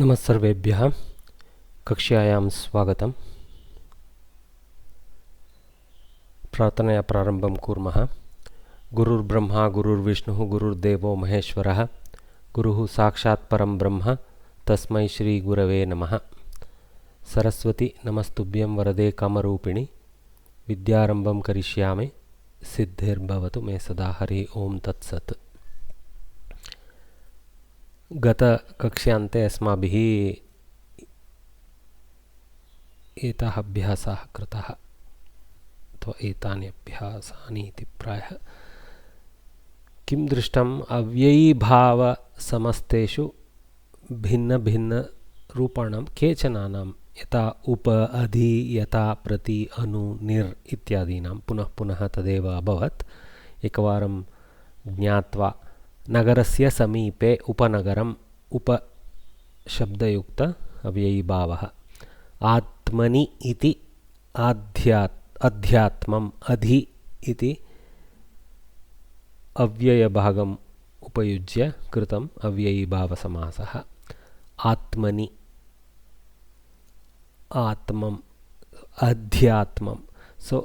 नमस्सर्वेभ्यः कक्ष्यायां स्वागतम्। प्रार्थनया प्रारम्भं कुर्मः। गुरुर्ब्रह्मा गुरुर्विष्णुः गुरुर्देवो महेश्वरः गुरुः साक्षात् परं ब्रह्म तस्मै श्री गुरवे नमः। सरस्वती नमस्तुभ्यं वरदे कामरूपिणि विद्यारम्भं करिष्यामि सिद्धिर्भवतु मे सदा। हरि ओं तत्सत्। गत कक्ष्यान्ते अस्माभिः एताः अभ्यासाः कृताः अथवा एतानि अभ्यासानि इति प्रायः। किं दृष्टम्? अव्ययीभावसमस्तेषु भिन्नभिन्नरूपाणां केचनानां यथा उप अधि यथा प्रति अनु निर् इत्यादीनां पुनः पुनः तदेव अभवत्। एकवारं ज्ञात्वा नगरस्य समीपे उपनगरम् उपशब्दयुक्त अव्ययीभावः। आत्मनि इति अध्यात्मम् अधि इति अव्ययभागम् उपयुज्य कृतम् अव्ययीभावसमासः। आत्मनि आत्मम् अध्यात्मम्। सो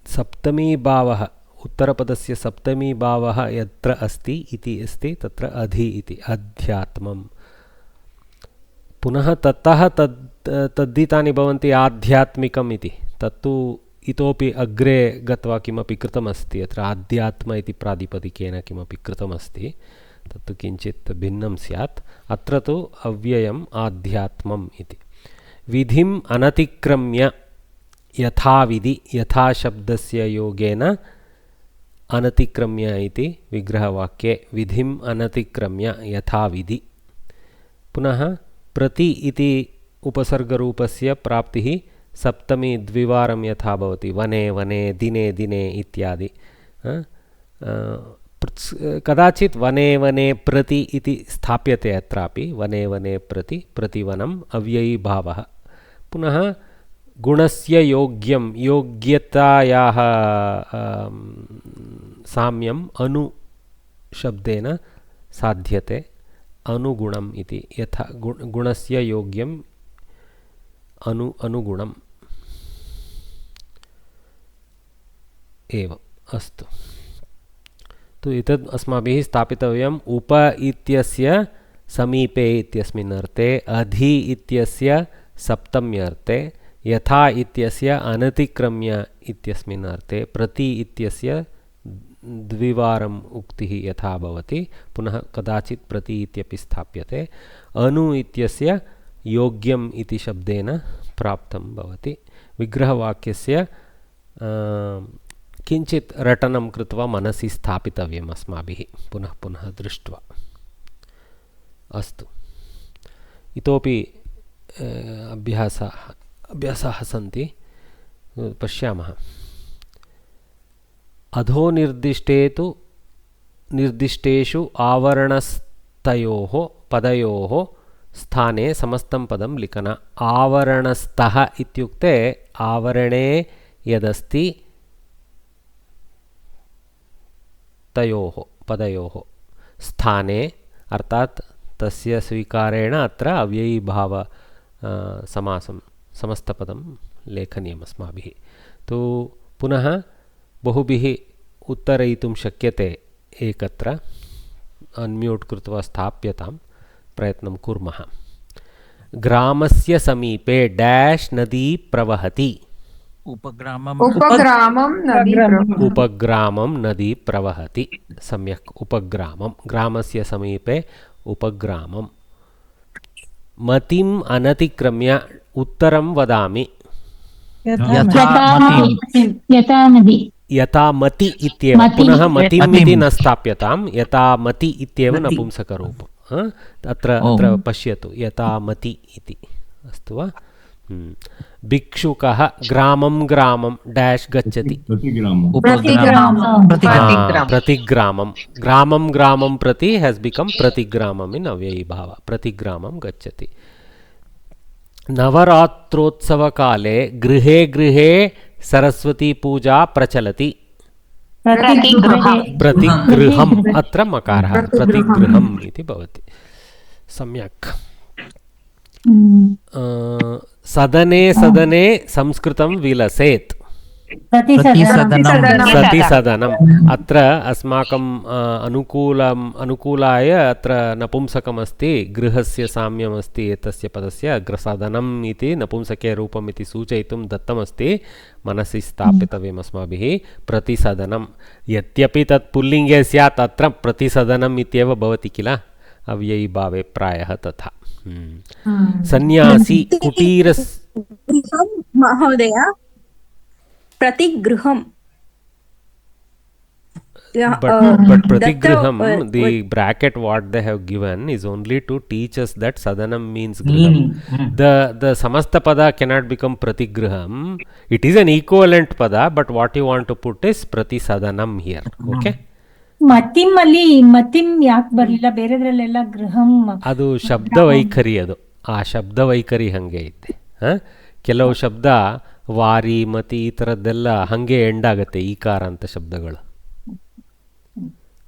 सप्तमी भावः उत्तरपदस्य सप्तमी भावः यत्र अस्ति इति अस्ति तत्र अधि इति अध्यात्मम्। पुनः ततः तद्धितानि भवन्ति आध्यात्मिकम् इति। तत्तु इतोपि अग्रे गत्वा किमपि कृतमस्ति। अत्र आध्यात्म इति प्रातिपदिकेन किमपि कृतमस्ति तत्तु किञ्चित् भिन्नं स्यात्। अत्र तु अव्ययम् आध्यात्मम् इति। विधिम् अनतिक्रम्य यथाविधि यथा शब्दस्य योगेन अनतिक्रम्य इति विग्रहवाक्ये विधिम् अनतिक्रम्य यथाविधि। पुनः प्रति इति उपसर्गरूपस्य प्राप्तिः सप्तमी द्विवारं यथा भवति। वने वने दिने दिने इत्यादि। कदाचित् वने वने प्रति इति स्थाप्यते। अत्रापि वने वने प्रति प्रतिवनम् अव्ययीभावः। पुनः गुणस्य योग्यं योग्यतायाः साम्यम् अनु शब्देन साध्यते। अनुगुणम् इति यथा गुणस्य योग्यम् अनुगुणम् एवम्। अस्तु, तु एतद् अस्माभिः स्थापितव्यम्। उप इत्यस्य समीपे इत्यस्मिन् अर्थे, अधि इत्यस्य सप्तम्यर्थे, यथा इत्यस्य अनतिक्रम्य इत्यस्मिन् अर्थे, प्रति इत्यस्य द्विवारम् उक्तिः यथा भवति। पुनः कदाचित् प्रति इत्यपि स्थाप्यते। अनु इत्यस्य योग्यम् इति शब्देन प्राप्तं भवति। विग्रहवाक्यस्य किञ्चित् रटनं कृत्वा मनसि स्थापितव्यम् अस्माभिः पुनः पुनः दृष्ट्वा। अस्तु, इतोपि अभ्यासाः सन्ति, पश्यामः। अधो निर्दिष्टेषु आवरणस्थयोः पदयोः स्थाने समस्तं पदं लिखन। आवरणस्थः इत्युक्ते आवरणे यदस्ति तयोः पदयोः स्थाने, अर्थात् तस्य स्वीकारेण अत्र अव्ययीभाव समासं समस्तपदं लेखनीयम् अस्माभिः। तु पुनः बहुभिः उत्तरयितुं शक्यते। एकत्र अन्म्यूट् कृत्वा स्थाप्यतां प्रयत्नं कुर्मः। ग्रामस्य समीपे डैश् नदी प्रवहति। उपग्रामं नदी प्रवहति। सम्यक्, उपग्रामं। ग्रामस्य समीपे उपग्रामं। मतिम् अनतिक्रम्य उत्तरं वदामि। यथा मति इत्येव। पुनः मतिम् इति न स्थाप्यतां। यथा मति इत्येव नपुंसकरूपम्। अत्र पश्यतु, यथा मति इति। अस्तु वा? भिक्षुकः ग्रामं ग्रामं डैश् गच्छति। प्रतिग्रामं। ग्रामं ग्रामं प्रति हेस् बिकम् प्रतिग्रामम् इन् अव्ययीभाव। प्रतिग्रामं गच्छति। नवरात्रोत्सवकाले गृहे गृहे सरस्वती पूजा प्रचलति। प्रतिगृहम् अत्र मकारः प्रतिगृहम् इति भवति। सम्यक्। सदने सदने संस्कृतं विलसेत् सतिसदनम् अत्र अस्माकम् अनुकूलाय अत्र नपुंसकमस्ति गृहस्य साम्यमस्ति एतस्य पदस्य सदनम् इति नपुंसके रूपम् इति सूचयितुं दत्तमस्ति मनसि स्थापितव्यम् अस्माभिः प्रतिसदनं यद्यपि तत् पुल्लिङ्गे स्यात् अत्र प्रतिसदनम् इत्येव भवति किल अव्ययीभावे प्रायः तथा सन्यासी कुटीरस् महोदय प्रतिगृहं but pratigriham the bracket what they have given is only to teach us that sadanam means griham. The samasta pada cannot become pratigriham. It is an equivalent pada, but what you want to put is pratisadanam here. Okay, ಮತಿಂ ಅಲ್ಲಿ ಮತಿಂ ಯಾಕೆ ಬರಲಿಲ್ಲ? ಬೇರೆದ್ರಲ್ಲೆಲ್ಲ ಗೃಹಂ ಅದು ಶಬ್ದ ವೈಖರಿ, ಅದು ಆ ಶಬ್ದ ವೈಖರಿ ಹಂಗೆ ಐತೆ. ಕೆಲವು ಶಬ್ದ ವಾರಿ ಮತಿ ಈ ಥರದ್ದೆಲ್ಲ ಹಾಗೆ ಎಂಡ್ ಆಗುತ್ತೆ ಈಕಾರ ಅಂತ ಶಬ್ದಗಳು.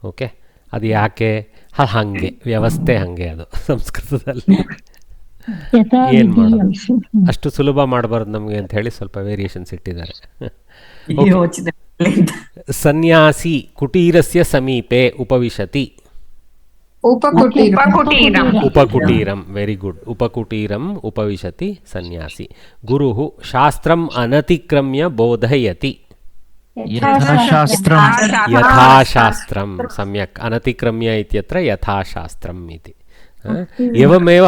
ಓಕೆ, ಅದು ಯಾಕೆ ಹಾಗೆ ವ್ಯವಸ್ಥೆ ಹಾಗೆ ಅದು ಸಂಸ್ಕೃತದಲ್ಲಿ ಏನು ಮಾಡೋದು, ಅಷ್ಟು ಸುಲಭ ಮಾಡಬಾರ್ದು ನಮಗೆ ಅಂತ ಹೇಳಿ ಸ್ವಲ್ಪ ವೇರಿಯೇಷನ್ಸ್ ಇಟ್ಟಿದ್ದಾರೆ. ಸನ್ಯಾಸಿ ಕುಟೀರಸ್ಯ ಸಮೀಪೆ ಉಪವಿಶತಿ. उपकुटीरम वेरी गुड. उपकुटीरम उपविशति सन्यासी. गुरुः शास्त्रम् अनतिक्रम्य बोधयति. यथाशास्त्रं सम्यक्. अनतिक्रम्य इत्यत्र यथाशास्त्रम् इति. एवमेव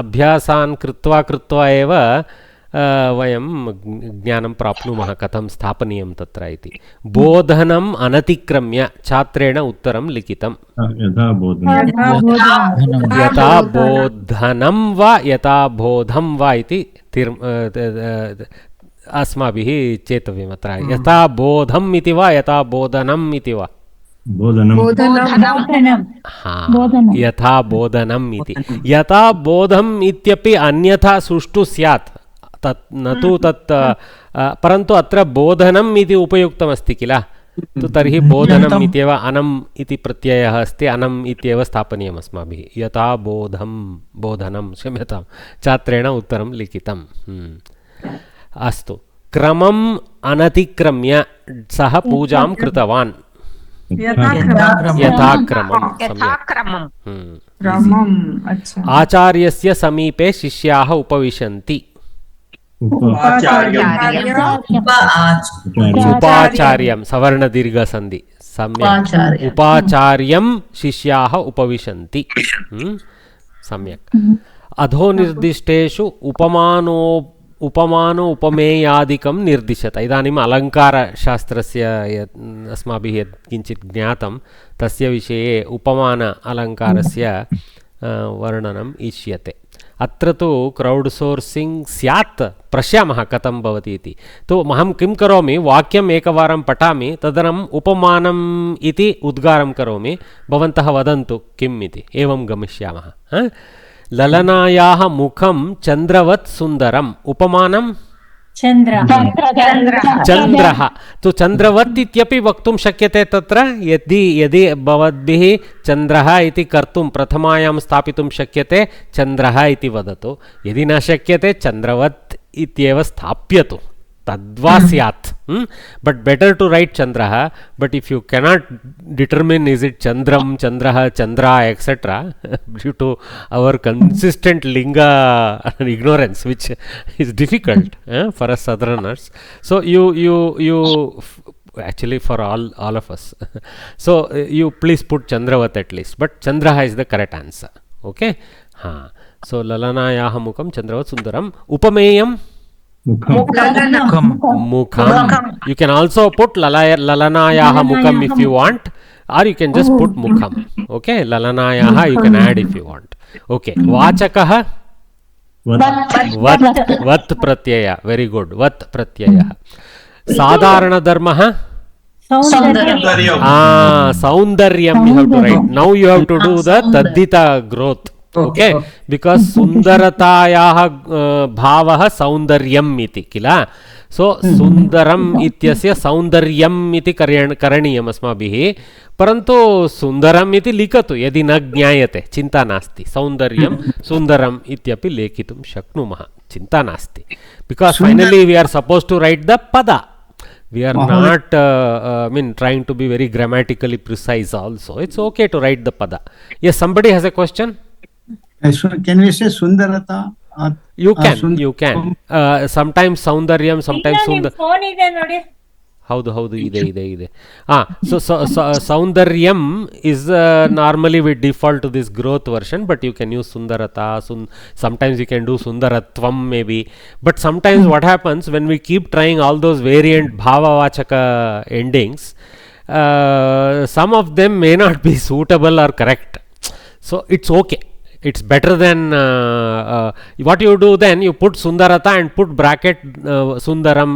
अभ्यासान् कृत्वा एव वयं ज्ञानं प्राप्नुमः कथं स्थापनीयं तत्र इति. बोधनम् अनतिक्रम्य छात्रेण उत्तरं लिखितं. यथा बोधनं वा यथा बोधं वा इति अस्माभिः चेतव्यम्. अत्र यथा बोधम् इति वा यथा बोधनम् इति वा? यथा बोधनम् इति. यथा बोधम् इत्यपि अन्यथा सुष्ठु स्यात्, तत् न तु तत्, परन्तु अत्र बोधनम् इति उपयुक्तमस्ति किल, तर्हि बोधनम् इत्येव अनम् इति प्रत्ययः अस्ति, अनम् इत्येव स्थापनीयम् अस्माभिः. यथा बोधनं क्षम्यतां छात्रेण उत्तरं लिखितम्. अस्तु, क्रमम् अनतिक्रम्य सः पूजां कृतवान्. यथाक्रमं. आचार्यस्य समीपे शिष्याः उपविशन्ति. उपाचार्यं सवर्ण दीर्घ संधि सम्यक्. उपाचार्यं शिष्याः उपविशन्ति. सम्यक्. अधोनिर्दिष्टेषु उपमेयादिकं निर्दिशत. इदानीम् अलङ्कारशास्त्रस्य अस्माभिः यत् किञ्चित् ज्ञातं तस्य विषये उपमान अलङ्कारस्य वर्णनम् इष्यते. अत्र तु क्रौड् सोर्सिङ्ग् स्यात्, पश्यामः कथं भवति इति. तु अहं किं करोमि, वाक्यम् एकवारं पठामि, तदनम् उपमानम् इति उद्गारं करोमि, भवन्तः वदन्तु किम् इति. एवं गमिष्यामः. ललनायाः मुखं चन्द्रवत् सुन्दरम्. उपमानं चन्द्रः. तु चन्द्रवत् इत्यपि वक्तुं शक्यते तत्र. यदि भवद्भिः चन्द्रः इति कर्तुं प्रथमायां स्थापितुं शक्यते, चन्द्रः इति वदतु. यदि न शक्यते चन्द्रवत् इत्येव स्थाप्यतु, तद्वा स्यात्. बट बेटर टू राइट चंद्रः. But if you cannot determine is it चंद्रम, चंद्रः, चंद्रा etcetera due to our consistent linga ignorance which is difficult for us southerners. So you actually for all of us. So you please put chandravat at least, but chandraha is the correct answer. Okay. So lalanayaha mukam chandravat sundaram. Upameyam mukham. You can also put lalanayaha mukham if you want, or you can just put mukham. Okay, lalanayaha you can add if you want. Okay, vachakah vat pratyaya. Very good, vat pratyaya. Sadharana dharmah saundaryam. You have to write. Now you have to do the taddita growth. Okay, because sundaratayah bhavah saundaryam iti kila. So sundaram ityasya saundaryam iti karaniyam asmabhihi. परन्तु सुन्दरम् इति लिखतु यदि न ज्ञायते चिन्ता नास्ति सौन्दर्यं सुन्दरम् इत्यपि लेखितुं शक्नुमः चिन्ता नास्ति because finally we are supposed to write the pada we are not trying to be very grammatically precise also. It's okay to write the pada. Yes, somebody has a question. Can we say sundarata? You can. Sometimes soundaryam, sometimes sundar. Phone ಇದೆ ನೋಡಿ. ಹೌದು ಇದೆ so soundaryam is normally we default to this growth version, but you can use sundarata, sometimes you can do sundaratvam maybe, but sometimes what happens when we keep trying all those variant bhavavachaka endings, some of them may not be suitable or correct, so it's okay. It's better than what you do then, you put sundarata and put bracket sundaram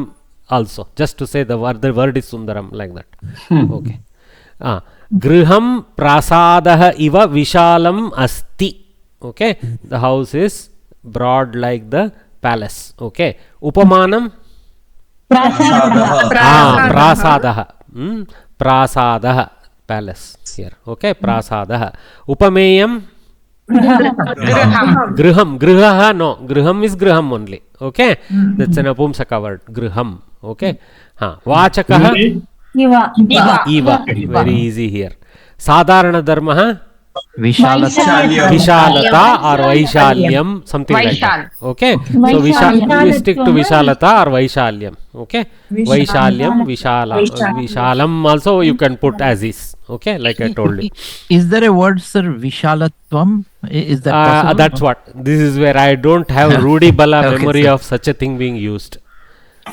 also, just to say the word is sundaram, like that. Okay. Griham prasadah iva vishalam asti. Okay, the house is broad like the palace. Okay, upamanam prasadah. Prasadah, palace here. Okay, prasadah. Upameyam griham. Grihaha, no, griham is griham only. Okay, that's an apumsaka word, griham. Okay, vachakah iva. Very easy here. Sadharana dharmah vishalata or vaishalyam, something like that. Okay, so we stick to vishalata or vaishalyam. Okay, vaishalyam, vishalam also you can put as is. Okay, like I told you. Is there a word, sir, vishalatvam? Is that possible? That's what, this is where I don't have Rudy Bala memory of such a thing being used.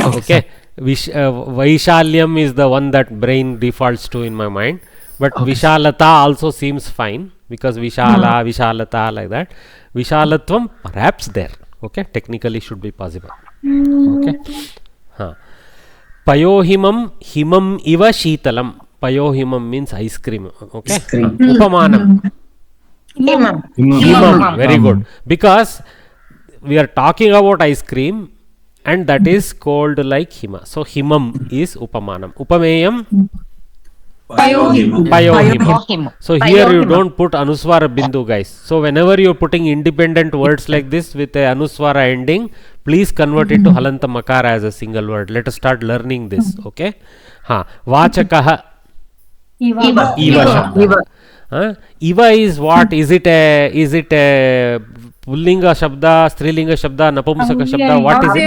Okay, vaishalyam is the one that brain defaults to in my mind, but vishalata also seems fine because vishalata like that. Vishalatvam perhaps there. Okay, technically should be possible. Okay, payohimam himam iva sheetalam. Payohimam means ice cream. Okay, upamanam himam. Very good, because we are talking about ice cream and that is cold like hima, so himam is upamanam. Upameyam payohimam. So here you don't put anuswara bindu, guys. So whenever you're putting independent words like this with a anuswara ending, please convert it to halanta makara as a single word. Let us start learning this. Okay, vachakah iva shabda. Iva is what? Is it a pullinga shabda, strilinga shabda, napumsaka shabda? What is it?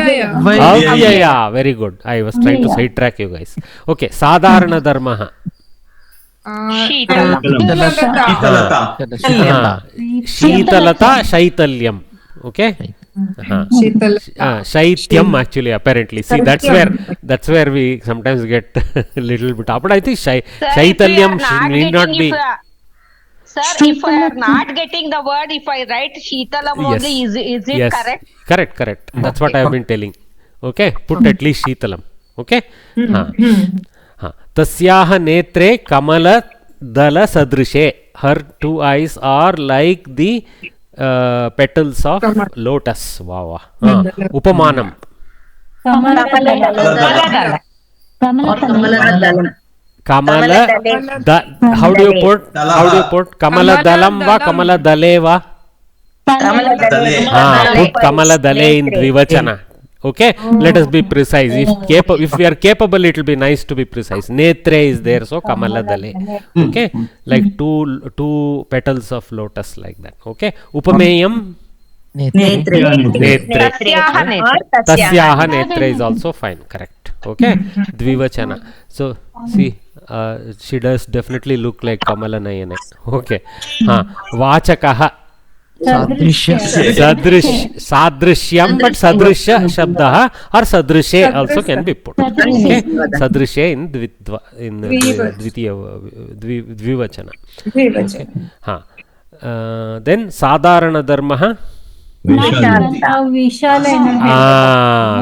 Yeah, very good. I was trying to sidetrack you guys. Okay, sadharana dharmah sheetalata shaitalyam. Okay, shaityam actually, apparently. See, that's where we sometimes get a little bit up, but I think shaitalyam need not be. Sir, if I are not getting the word, if I write Sheetalam only, is it correct? Correct. That's what I have been telling. Okay, put at least Sheetalam. Okay. Tasyaha netre kamala dala sadrishe. Her two eyes are like the petals of lotus. Wow. Upamanam kamala how do you put kamala dalam va kamala dale va? Put kamala dale in dvivachana. Okay, let us be precise. If we are capable, it will be nice to be precise. Netre is there, so kamala dale. Okay, like two petals of lotus, like that. Okay, upameyam netre. Tasyaha netre is also fine. Correct. Okay, dvivachana. So see, she does definitely look like Kamala Nayane. Okay, vachakaha sadrishyam, but sadrisha shabdah or sadrishe also can be put. Okay, sadrishe in dvivachana. Okay. Then sadharana dharmah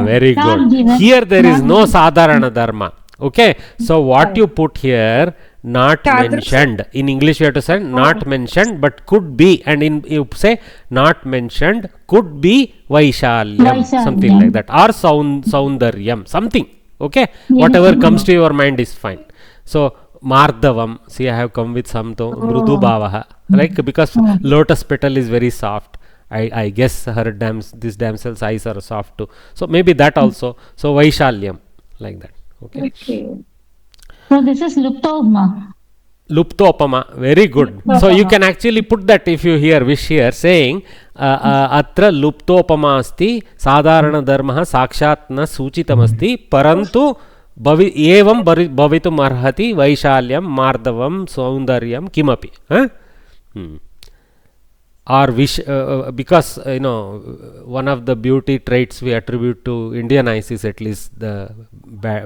very good. Here there is no sadharana dharma. Okay, so what you put here, not mentioned. In English you have to say not mentioned but could be, and in you say not mentioned could be vaishalyam, something like that, or soundaryam, something. Okay, whatever comes to your mind is fine. So Mardavam. See, I have come with some to Mrudu Bhavaha. Like, because lotus petal is very soft. I guess this damsel's eyes are soft too. So maybe that also. So Vaishalyam, like that. Okay. So this is Luptoma. Luptopama, very good. So you can actually put that if you wish here, saying atra luptopama asti sadharana dharmah sakshat na suchitam asti parantu evam bhavitum arhati vaishalyam mardavam saundaryam kimapi. Or wish, because one of the beauty traits we attribute to Indian eyes is at least the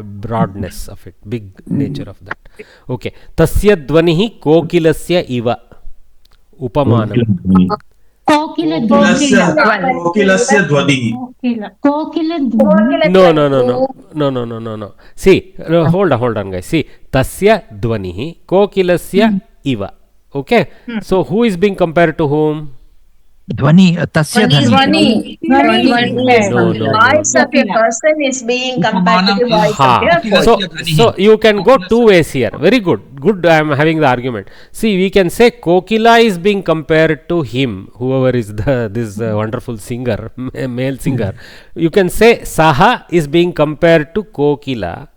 broadness of it, big nature of that. Okay. Tasya dvanihi kokilasya iva. Upamanam. कोकिलस्य ध्वनिः No. See, hold on guys. See, tasya dvanihi kokilasya iva. Okay. So who is being compared to whom? Dhvani, tasya dhvani. No. Voice of a person is being compared to the voice of a person. So you can go two ways here. Very good. I am having the argument. See, we can say Kokila is being compared to him, whoever is this wonderful singer, male singer. You can say Saha is being compared to Kokila.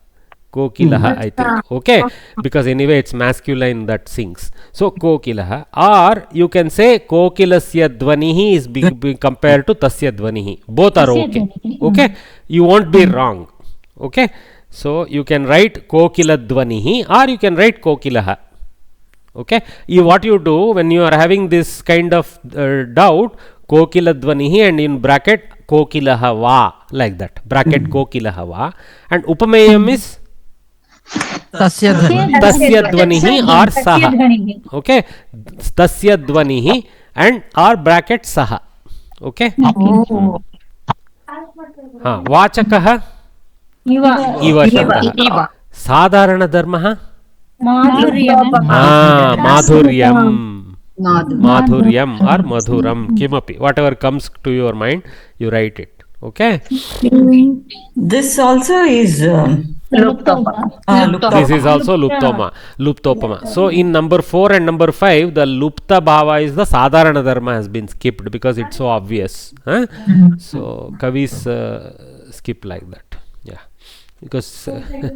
Kokilaha, I think. Okay, because anyway it's masculine that sings. So Kokilaha, or you can say Kokilasya dvanihi is being compared to Tasya dvanihi. Both are okay. Okay, you won't be wrong. Okay, so you can write Kokila dvanihi or you can write Kokilaha. Okay, what you do when you are having this kind of doubt, Kokila dvanihi and in bracket Kokilaha va, like that. Bracket Kokilaha va, and Upameyam is Tasya dvanihi or saha. Okay, tasya dvanihi and or bracket saha. Okay. Vachakaha iva shabdaha. Sadharana dharmaha madhuryam or madhuram, kimapi, whatever comes to your mind, you write it. Okay. This also is Luptoma. This is also Luptopama. So in number 4 and number 5, the Lupta Bhava is the Sadharana Dharma has been skipped because it's so obvious. So Kavis skip like that. Yeah. Because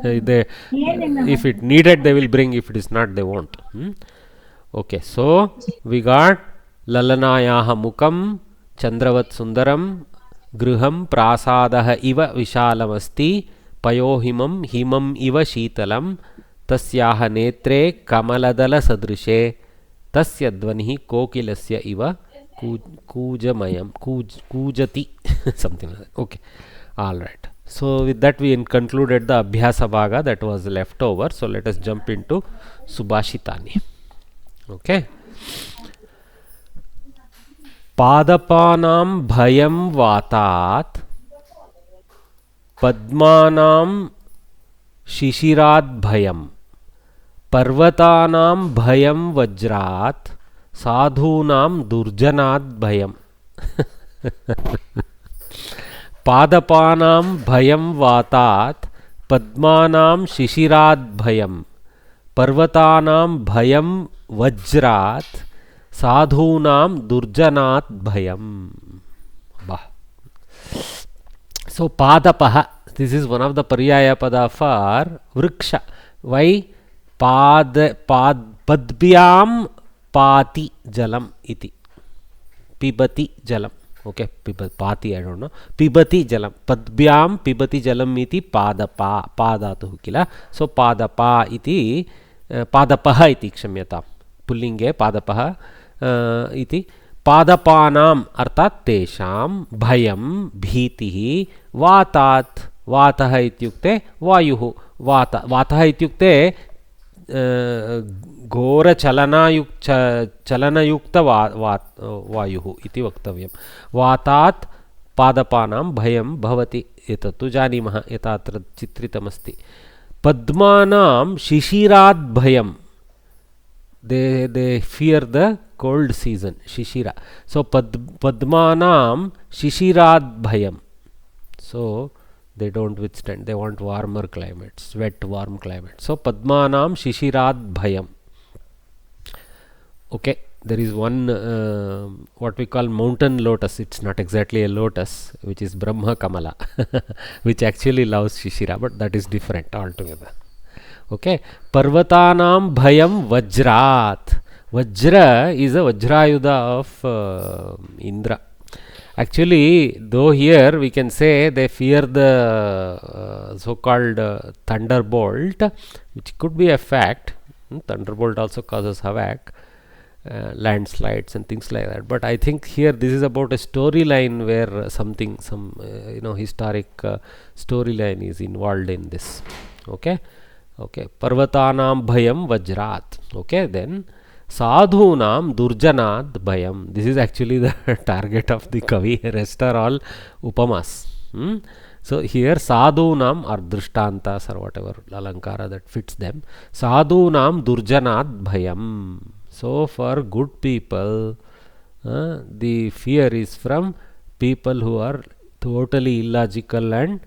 if it needed, they will bring. If it is not, they won't. Okay. So we got Lalanayaha Mukam Chandravat Sundaram Griham Prasadah Iva Vishalamasti Payohimam Himam Iva Sheetalam Tasyaha Netre Kamaladala Sadrishe Tasya Dvanihi Kokilasya Iva Kujamayam Kujati something like that. Okay. Alright. So with that we concluded the Abhyasa Bhaga that was left over. So let us jump into Subhashitani. Okay. Padapanam bhayam vatat Padmanam Shishirat bhayam Parvatanam bhayam vajrat Sadhunam durjanat bhayam. Padapanam bhayam vatat Padmanam Shishirat bhayam Parvatanam bhayam vajrat Sadhunam durjanat bhayam. So Padapaha, this is one of the Paryaya pada for Vriksha. Why? Padbyam Pati Jalam iti. Pibati Jalam. Okay, Pati, I don't know. Pibati Jalam. Padbyam Pibati Jalam iti Padapa. Padatu kila. So Padapa iti Padapaha iti kshamyata. Pullinge Padapaha iti. Padapanam अर्थात तेषां भयं भीतिः वातात् वातः इत्युक्ते वायुः वातः इत्युक्ते घोरचलनयुक्त वायुः इति वक्तव्यं वातात् पादपानां भयं भवति एतत्तु जानीमः यथा अत्र चित्रितमस्ति पद्मानां शिशिरात् भयं they fear the cold season shishira so padmanam shishirat bhayam so They don't withstand. They want warmer climates, wet, warm climates. So Padmanam Shishirat Bhayam. Okay, there is one what we call mountain lotus. It's not exactly a lotus, which is Brahma Kamala, which actually loves Shishira, but that is different altogether. Okay, Parvatanam Bhayam Vajrat. Vajra is a Vajrayuda of Indra. Actually, though here we can say they fear the so-called thunderbolt, which could be a fact. Thunderbolt also causes havoc, landslides and things like that. But I think here this is about a storyline where some historic storyline is involved in this. Okay, Parvatanam Bhayam Vajrat. Okay, then Sadhunam Durjanad Bhayam. This is actually the target of the Kavi. Rest are all Upamas. So here Sadhunam or Drishtantas or whatever Alankara that fits them. Sadhunam Durjanad Bhayam. So for good people, the fear is from people who are totally illogical and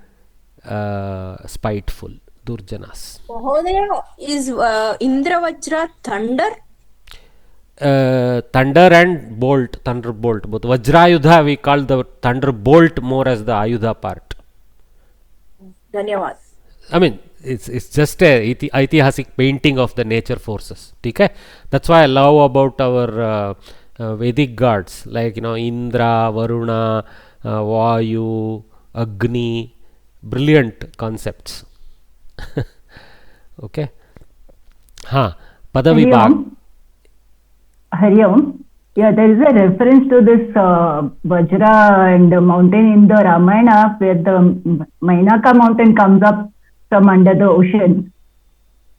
spiteful. Durjanas. Mahodaya, is Indra Vajra thunder? Thunder and bolt, thunderbolt, both. Vajrayudha we call the thunderbolt more as the Ayudha part. Dhanyavad. I mean, it's just a aitihasic painting of the nature forces. Okay? That's why I love about our Vedic gods like Indra, Varuna, Vayu, Agni. Brilliant concepts. Okay. Padavibhag. Hari Om. Yeah, there is a reference to this Vajra and the mountain in the Ramayana where the Mainaka mountain comes up from under the ocean.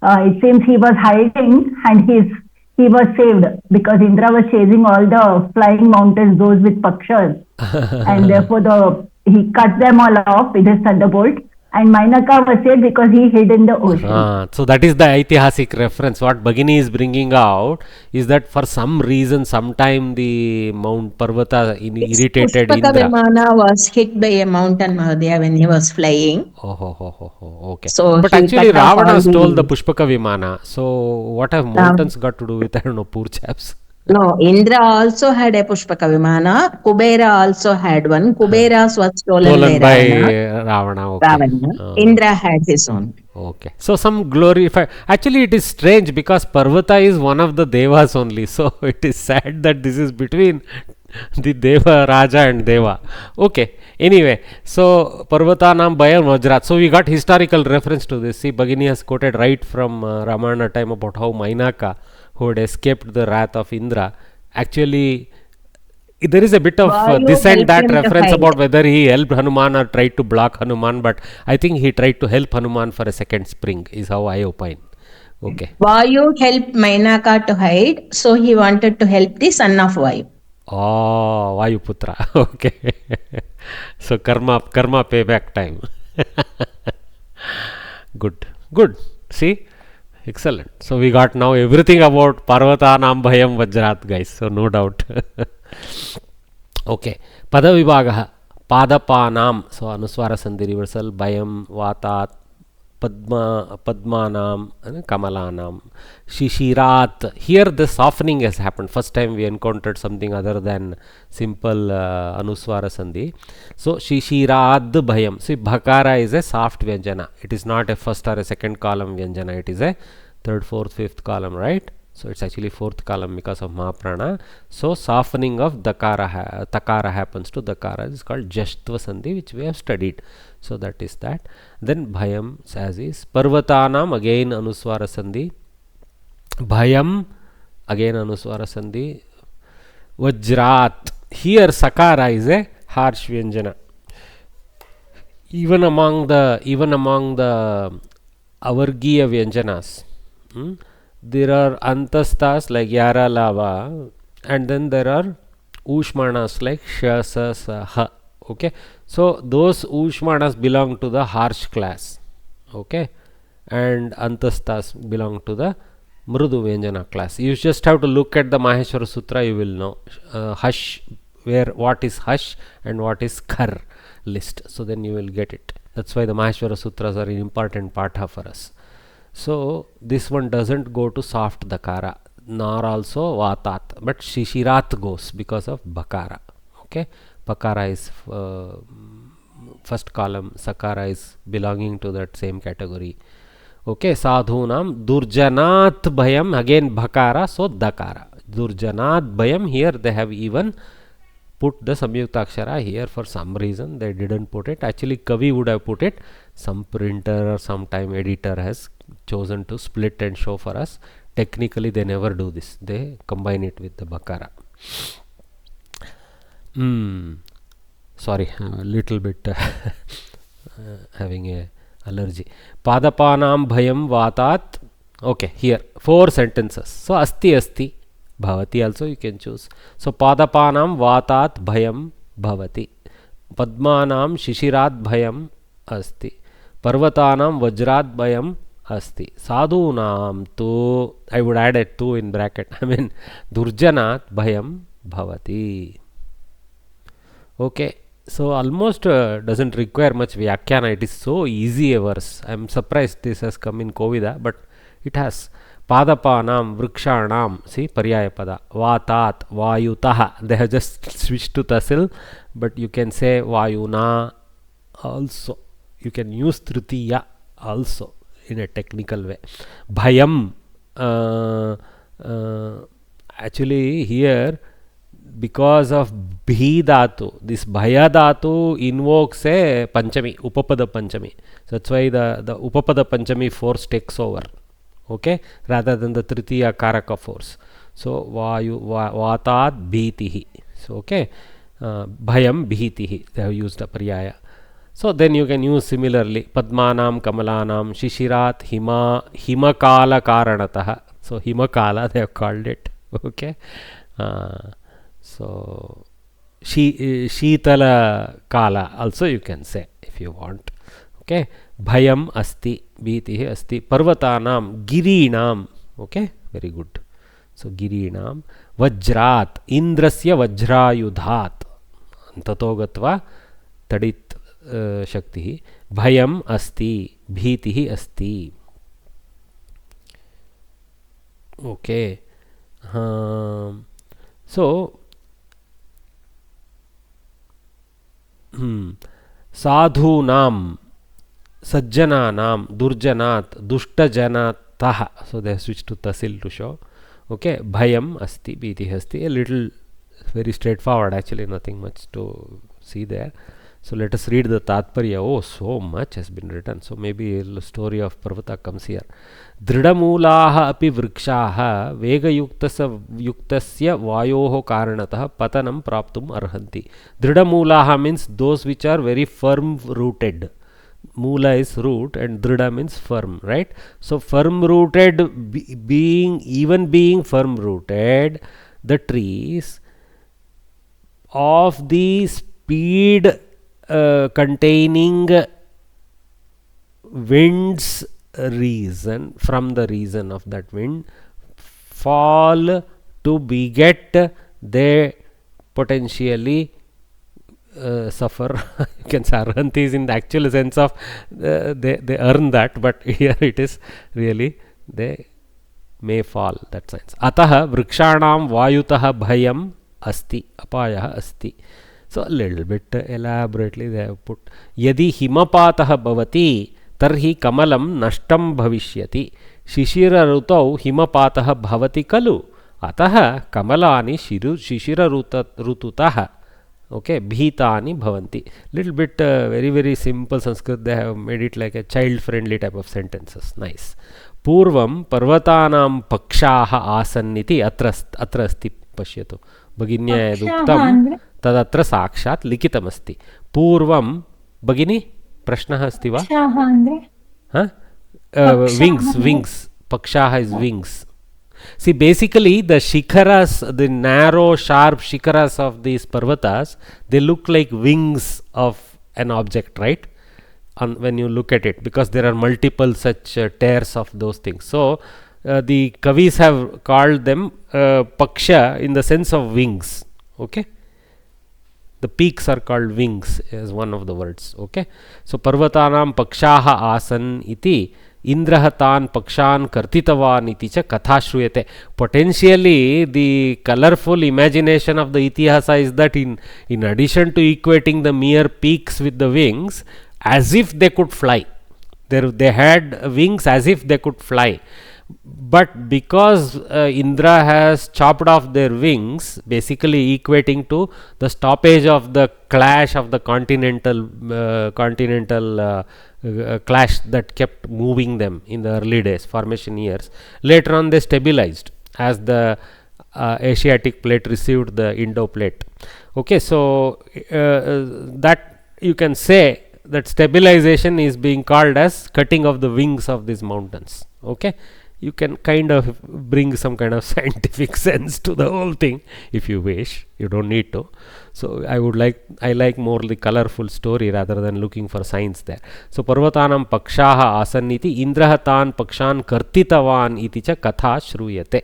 It seems he was hiding and he was saved because Indra was chasing all the flying mountains, those with pakshas. And therefore he cut them all off with his thunderbolt. And Mainaka was saved because he hid in the ocean. So that is the aitihasic reference. What Bhagini is bringing out is that for some reason, sometime the Mount Parvata irritated Indra. Vimana was hit by a mountain, Mahadaya, when he was flying. Okay. So but actually Ravana stole the Pushpaka Vimana. So what have mountains got to do with, I don't know, poor chaps? No, Indra also had a Pushpaka Vimana. Kubera also had one. Kubera's was stolen by Ravana. Okay. Indra had his own. Okay. So some glorified. Actually, it is strange because Parvata is one of the Devas only. So it is sad that this is between the Deva, Raja and Deva. Okay. Anyway, so Parvatanam Bhayam Vajrat. So we got historical reference to this. See, Bhagini has quoted right from Ramayana time about how Mainaka, who had escaped the wrath of Indra, actually there is a bit of this and that reference about whether he helped Hanuman or tried to block Hanuman, but I think he tried to help Hanuman for a second spring is how I opine. Okay. Vayu helped Mainaka to hide, so he wanted to help the son of Vayu. Oh, Vayu Putra. Okay. So karma payback time. Good. See? Excellent. So we got now everything about Parvatanam Bhayam Vajrat, guys. So no doubt. Okay. Padavibhagaha. Padapanam. So Anuswara Sandhi reversal. Bhayam, Vatat, Padmanam, Kamalanam, Shishirat. Here the softening has happened. First time we encountered something other than simple Anuswara Sandhi. So Shishirat Bhayam. See, Bhakara is a soft Vyanjana. It is not a first or a second column Vyanjana. It is a third, fourth, fifth column, right? So it's actually fourth column because of Mahaprana. So softening of Takara happens to Dakara. This is called Jashtva Sandhi, which we have studied. So that is that. Then Bhayam as is. Parvatanam again Anuswara Sandhi. Bhayam again Anuswara Sandhi. Vajrat. Here Sakara is a harsh Vyanjana. Even among the Avargiya Vyanjanas, there are Antastas like Yara Lava, and then there are Ushmanas like Shasa Saha. Okay, so those Ushmanas belong to the harsh class. Okay, and Antastas belong to the Mrudu Vyanjana class. You just have to look at the Maheshwara Sutra, you will know Hush, what is Hush and what is Khar list. So then you will get it. That's why the Maheshwara Sutras are an important patha for us. So this one doesn't go to soft dakara, nor also vatat, but shishirat goes because of bakara. Okay, bakara is first column, sakara is belonging to that same category. Okay, sadhunam durjanat bhayam, again bhakara, so dakara. Durjanat bhayam, here they have even put the samyuktakshara here for some reason. They didn't put it. Actually, Kavi would have put it. Some printer or sometime editor has chosen to split and show for us. Technically, they never do this. They combine it with the bakara. Sorry, a little bit having a allergy. Padapanam bhayam vatat. Okay, here 4 sentences. So asti asti. Bhavati also you can choose. So padapanam vatat bhayam bhavati. Padmanam shishirat bhayam asti. Parvatanam vajrat bhayam asti. Sadhunam tu, I would add a 2 in bracket. I mean durjanat bhayam bhavati. Okay, so almost doesn't require much vyakhana. It is so easy a verse. I am surprised this has come in Kovida, but it has. Padapanam vrikshanam, see paryaya pada. Vatat vayutah, they have just switched to tasil, but you can say vayuna also. You can use tritiya also in a technical way. Bhayam, actually here, because of bhi dhatu, this bhaya dhatu invokes a panchami, upapada panchami. So that's why the upapada panchami force takes over, okay, rather than the tritiya karaka force. So vatat bhitihi. So okay, bhayam bhitihi, they have used a paryaya. So then you can use similarly padmanam kamalanam shishirat himakala karanatah. So himakala they have called it, okay. So Shitala Kala also you can say if you want. Okay, Bhayam asti, Bhitihi asti, Parvatanam, Girinam. Okay, very good. So Girinam, Vajrat, Indrasya Vajrayudhat, Tatogatva Tadit Shakti, Bhayam asti, Bhitihi asti. Okay. So sadhunam, sajjananam, durjanat, dushtajanatah. So they have switched to tasil to show. Okay, bhayam asti, bhiti asti. A little very straightforward, actually, nothing much to see there. So let us read the Tatparya. Oh, so much has been written. So maybe a story of Parvata comes here. Dridamulaha api vrikshaha vega yuktasya vayoho karanatah patanam praptum arhanti. Dridamulaha means those which are very firm rooted. Mula is root and drida means firm, right? So firm rooted, being firm rooted, the trees of the speed containing wind's reason, from the reason of that wind, fall to beget, they potentially suffer. You can say arhanti is in the actual sense of they earn that, but here it is really they may fall, that sense. Ataha vrikshanam vayutah bhayam asti, apayah asti. So a little bit elaborately they have put. Yadi himapatah bhavati tarhi kamalam nashtam bhavishyati. Shishira rutau himapatah bhavati kalu. Ataha kamalani shishira rututah. Okay, bhitani bhavanti. Little bit very simple Sanskrit. They have made it like a child friendly type of sentences. Nice. Purvam parvatanam pakshaha asanniti atra asti pashyatu. Bhaginya yaduktam तदत्र साक्षात् लिखितमस्ति. पूर्वं भगिनी प्रश्नः अस्ति वा? Wings. Pakshaha is wings. See, basically the shikharas, the narrow sharp shikharas of these parvatas, they look like wings of an object, right? When you look at it, because there are multiple such tears of those things. So the Kavis have called them paksha in the sense of wings. Okay, The peaks are called wings as one of the words. Okay. So Parvatanam Pakshaha Asan iti Indraha Tan Pakshan Kartitavan iti cha Katha Shruyate. Potentially, the colorful imagination of the Itihasa is that in addition to equating the mere peaks with the wings, as if they could fly. They had wings as if they could fly. But because Indra has chopped off their wings, basically equating to the stoppage of the clash of the continental clash that kept moving them in the early days, formation years. Later on they stabilized as the Asiatic plate received the Indo plate. Okay, so that you can say that stabilization is being called as cutting of the wings of these mountains. Okay, you can kind of bring some kind of scientific sense to the whole thing if you wish. You don't need to. So I like more the colorful story rather than looking for science there. So Parvatanam Pakshaha Asan iti Indraha Tan Pakshan Kartitavan iti cha Katha Shruyate.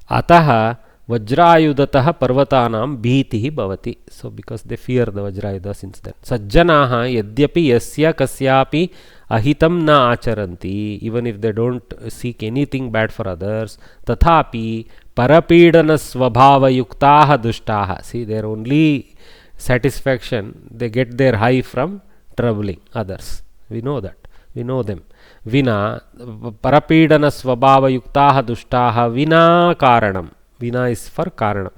Ataha Vajrayudatah Parvatanam Bhitihi Bhavati. So because they fear the Vajrayuda since then. Sajjanaha Yadyapi Yasya Kasyapi Ahitam Na Acharanti. Even if they don't seek anything bad for others, Tathapi Parapidana Svabhava Yuktaha Dushtaha. See, their only satisfaction, they get their high from troubling others. We know that. We know them. Vina Parapidana Svabhava Yuktaha Dushtaha Vina Karanam. Vina is for Karanam.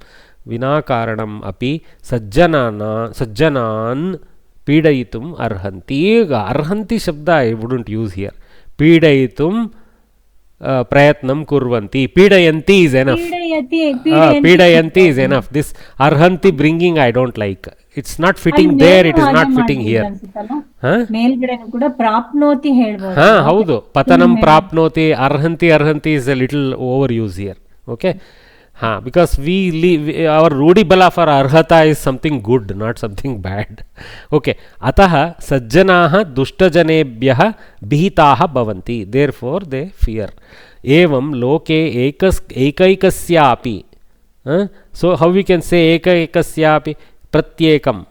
Vina Karanam api Sajjanan Pidayitum Arhanti. Arhanti Shabda I wouldn't use here. Pidayitum Prayatnam Kurvanti. Pidayanti is enough. Pidayanti is enough. This Arhanti bringing I don't like. It's not fitting there, it is not fitting here. ಮೇಲ್ಗಡೆನೂ ಕೂಡ ಪ್ರಾಪ್ನೋತಿ ಹೇಳ್ಬೋದು. ಹೌದು, ಪತನಂ ಪ್ರಾಪ್ನೋತಿ, ಅರ್ಹಂತಿ is a little overuse here. Okay. Because our Rudi Bala for Arhata is something good, not something bad. Okay. Ataha Sajjanaha Dushtajanebhyaha Bhitaha Bhavanti. Therefore they fear. Evam Loke Ekaikasyapi. So how we can say Ekaikasyapi? Pratyekam.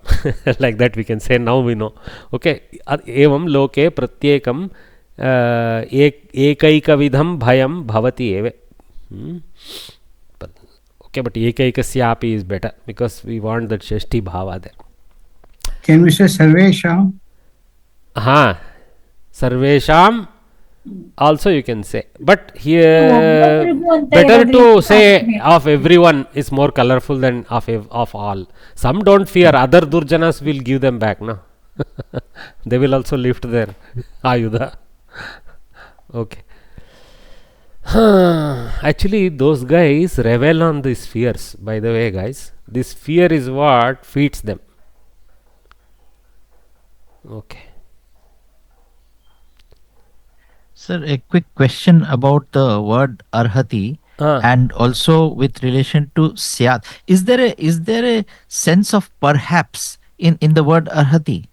Like that we can say, now we know. Okay. Evam Loke Pratyekam Ekaikavidham Bhayam Bhavati Eve. Okay, but Ekaikasyapi is better because we want that Shashti Bhava there. Can we say Sarvesham? Sarvesham also you can say. But here better to say of everyone is more colorful than of all. Some don't fear, other Durjanas will give them back. No? They will also lift their Ayudha. Okay. Actually, those guys revel on these fears. By the way, guys, this fear is what feeds them. Okay. Sir, a quick question about the word Arhati and also with relation to Syat. Is there a sense of perhaps in the word Arhati?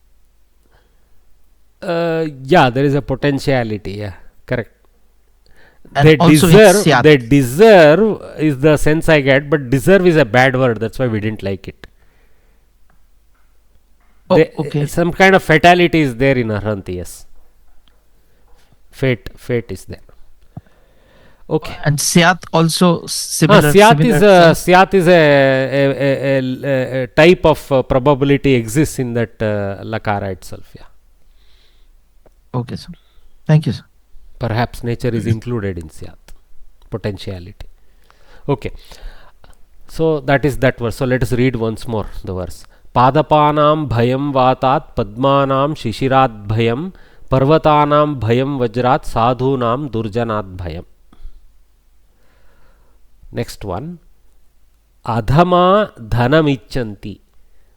Yeah, there is a potentiality. Yeah, correct. And they deserve is the sense I get, but deserve is a bad word. That's why we didn't like it. Okay. Some kind of fatality is there in Arhanti. Yes. Fate is there. Okay. And Syat also similar. Syat is a type of probability exists in that Lakara itself. Yeah. Okay, sir. Thank you, sir. Perhaps nature is included in Syat. Potentiality. Okay. So that is that verse. So let us read once more the verse. Padapanam bhayam vatat padmanam shishirat bhayam parvatanam bhayam vajrat sadhunam durjanat bhayam. Next one. Adhama dhanamichanti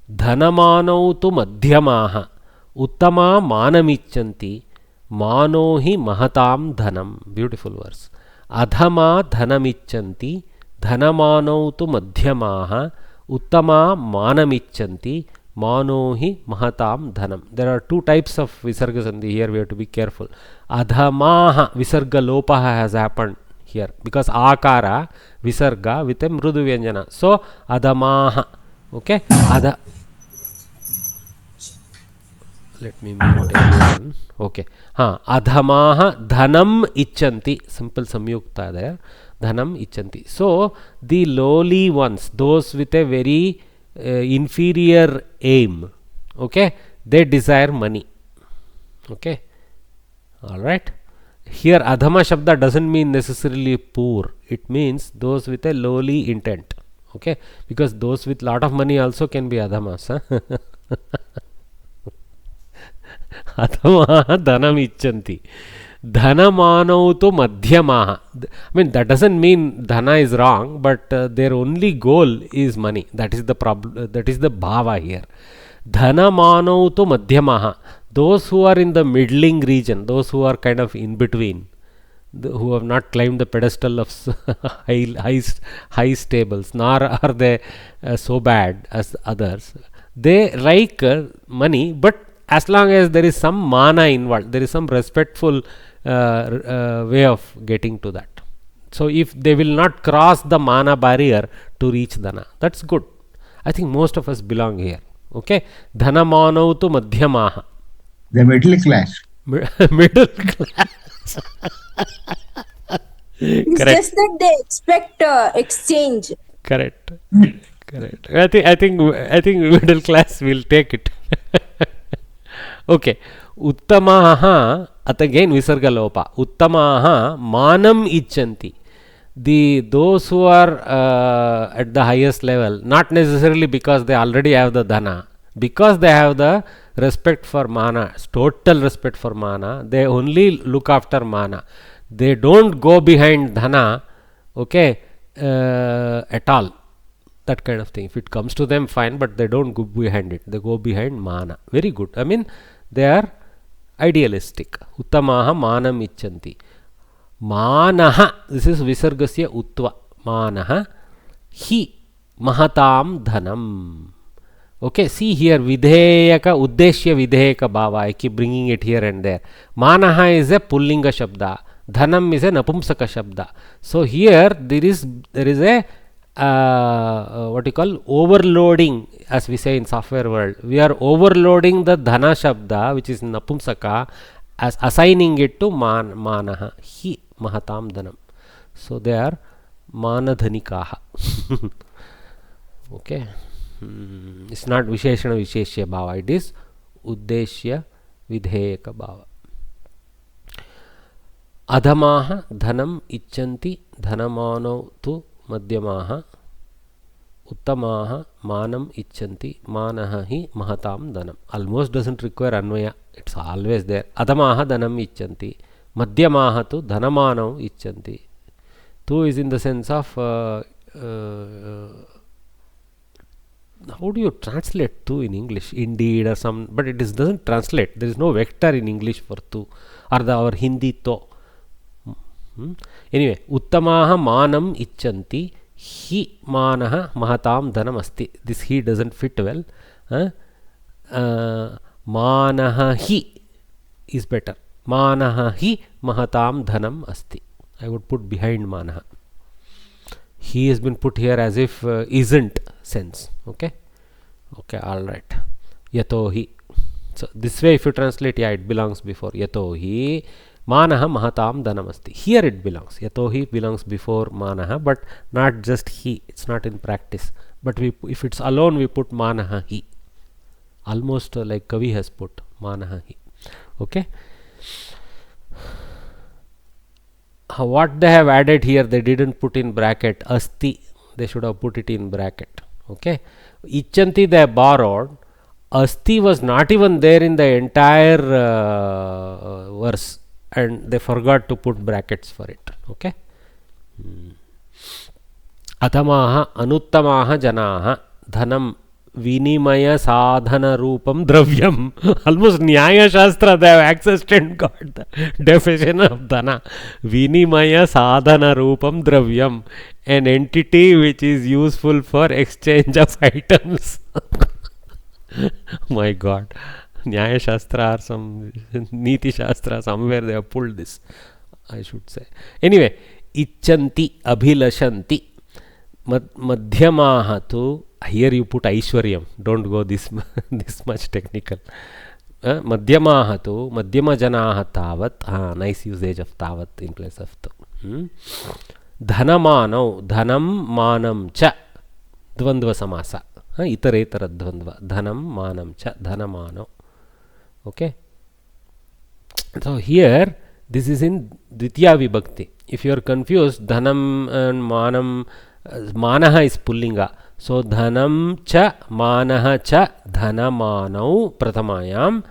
dhanamanau tu madhyamaha uttama manamichanti Mano hi mahatam dhanam. Beautiful verse. Adhama dhanamichanti dhanamano tu madhyamaha uttama manamichanti mano hi mahatam dhanam. There are two types of visarga sandhi here. We have to be careful. Adhamaha visarga lopaha has happened here because akara visarga with a mrudu vyanjana. So adhamaha Okay, let me mute everyone. Okay, adhamaha dhanam ichanti, simple samyukta there, dhanam ichanti. So the lowly ones, those with a very inferior aim, okay, they desire money. Okay, all right. Here adhama shabda doesn't mean necessarily poor, it means those with a lowly intent. Okay, because those with lot of money also can be adhamas. Adhamaha dhanam ichanti, dhanamanau tu madhyamaha. I mean, that doesn't mean dhana is wrong, but their only goal is money. That is the problem, that is the bhava here. Dhanamanau tu madhyamaha, those who are in the middling region, those who are kind of in between, who have not climbed the pedestal of high stables, nor are they so bad as others. They like money, but as long as there is some mana involved, there is some respectful way of getting to that. So if they will not cross the mana barrier to reach dhana, that's good. I think most of us belong here. Okay, dhana manau tu madhyamaha, the middle class. Middle class. It's Correct. just that they expect exchange. Correct. Correct. I think middle class will take it. Okay. Uttamaha, at again visarga lopa. Uttamaha manam ichanti. Those who are at the highest level, not necessarily because they already have the dhana, because they have the respect for mana, total respect for mana, they only look after mana. They don't go behind dhana, okay, at all. That kind of thing. If it comes to them, fine, but they don't go behind it. They go behind mana. Very good. I mean, they are idealistic. Uttamaha manam ichanti. Manaha, this is visargasya utva. Manaha hi mahatam dhanam. Okay, see here, vidheyaka, uddeshya vidheyaka bhava. I keep bringing it here and there. Manaha is a pullinga shabda. Dhanam is a napumsaka shabda. So here there is a what you call overloading, as we say in software world. We are overloading the dhana shabda, which is napumsaka, as assigning it to manaha, hi mahatam dhanam. So they are manadhanikaha. Okay, it's not visheshana visheshya bhava, it is uddeshya vidheyaka bhava. Adhamaha dhanam ichanti dhanamano tu madhyamaha, uttamaha manam ichanti manaha hi mahatam dhanam. Almost doesn't require anvaya, it's always there. Adhamaha dhanam ichanti, madhyamaha tu dhanamanam ichanti. Tu is in the sense of how do you translate tu in English? Indeed or some, but it doesn't translate. There is no vector in English for tu, or our Hindi to. Anyway, uttamaha manam ichanti, hi manaha mahatam dhanam asti. This he doesn't fit well. Manaha hi is better. Manaha hi mahatam dhanam asti. I would put behind manaha. He has been put here as if isn't sense. Okay, okay, all right. Yatohi. So this way, if you translate, yeah, it belongs before yatohi manaha mahatam dhanamasti. Here it belongs. Yatohi belongs before manaha, but not just he. It's not in practice. But if it's alone, we put manaha hi. Almost like Kavi has put manaha hi. Okay. What they have added here, they didn't put in bracket asti. They should have put it in bracket. Okay. Ichanti they borrowed. Asti was not even there in the entire verse, and they forgot to put brackets for it. Okay. Adhamaha anuttamaha janaha dhanam vinimaya sadhana rupam dravyam. Almost Nyaya Shastra, they have accessed and got the definition of dhana. Vinimaya sadhana rupam dravyam, an entity which is useful for exchange of items. My God, Nyaya Shastra or some Niti Shastra, somewhere they have pulled this, I should say. Anyway, ichanti abhilashanti madhyamaha tu Here you put Aishwaryam. Don't go this much technical. Madhyamaah tu, Madhyama janaah tavat. Nice usage of tavat in place of tu. Dhanamanau, dhanam manam cha. Dvandva samasa. Itaretara dvandva. Dhanam manam cha. Dhanamanau. Okay. So here, this is in Dvitiya Vibhakti. If you are confused, dhanam and manam, manaha is pullinga. So dhanam cha manaha cha dhanamanau prathamayam.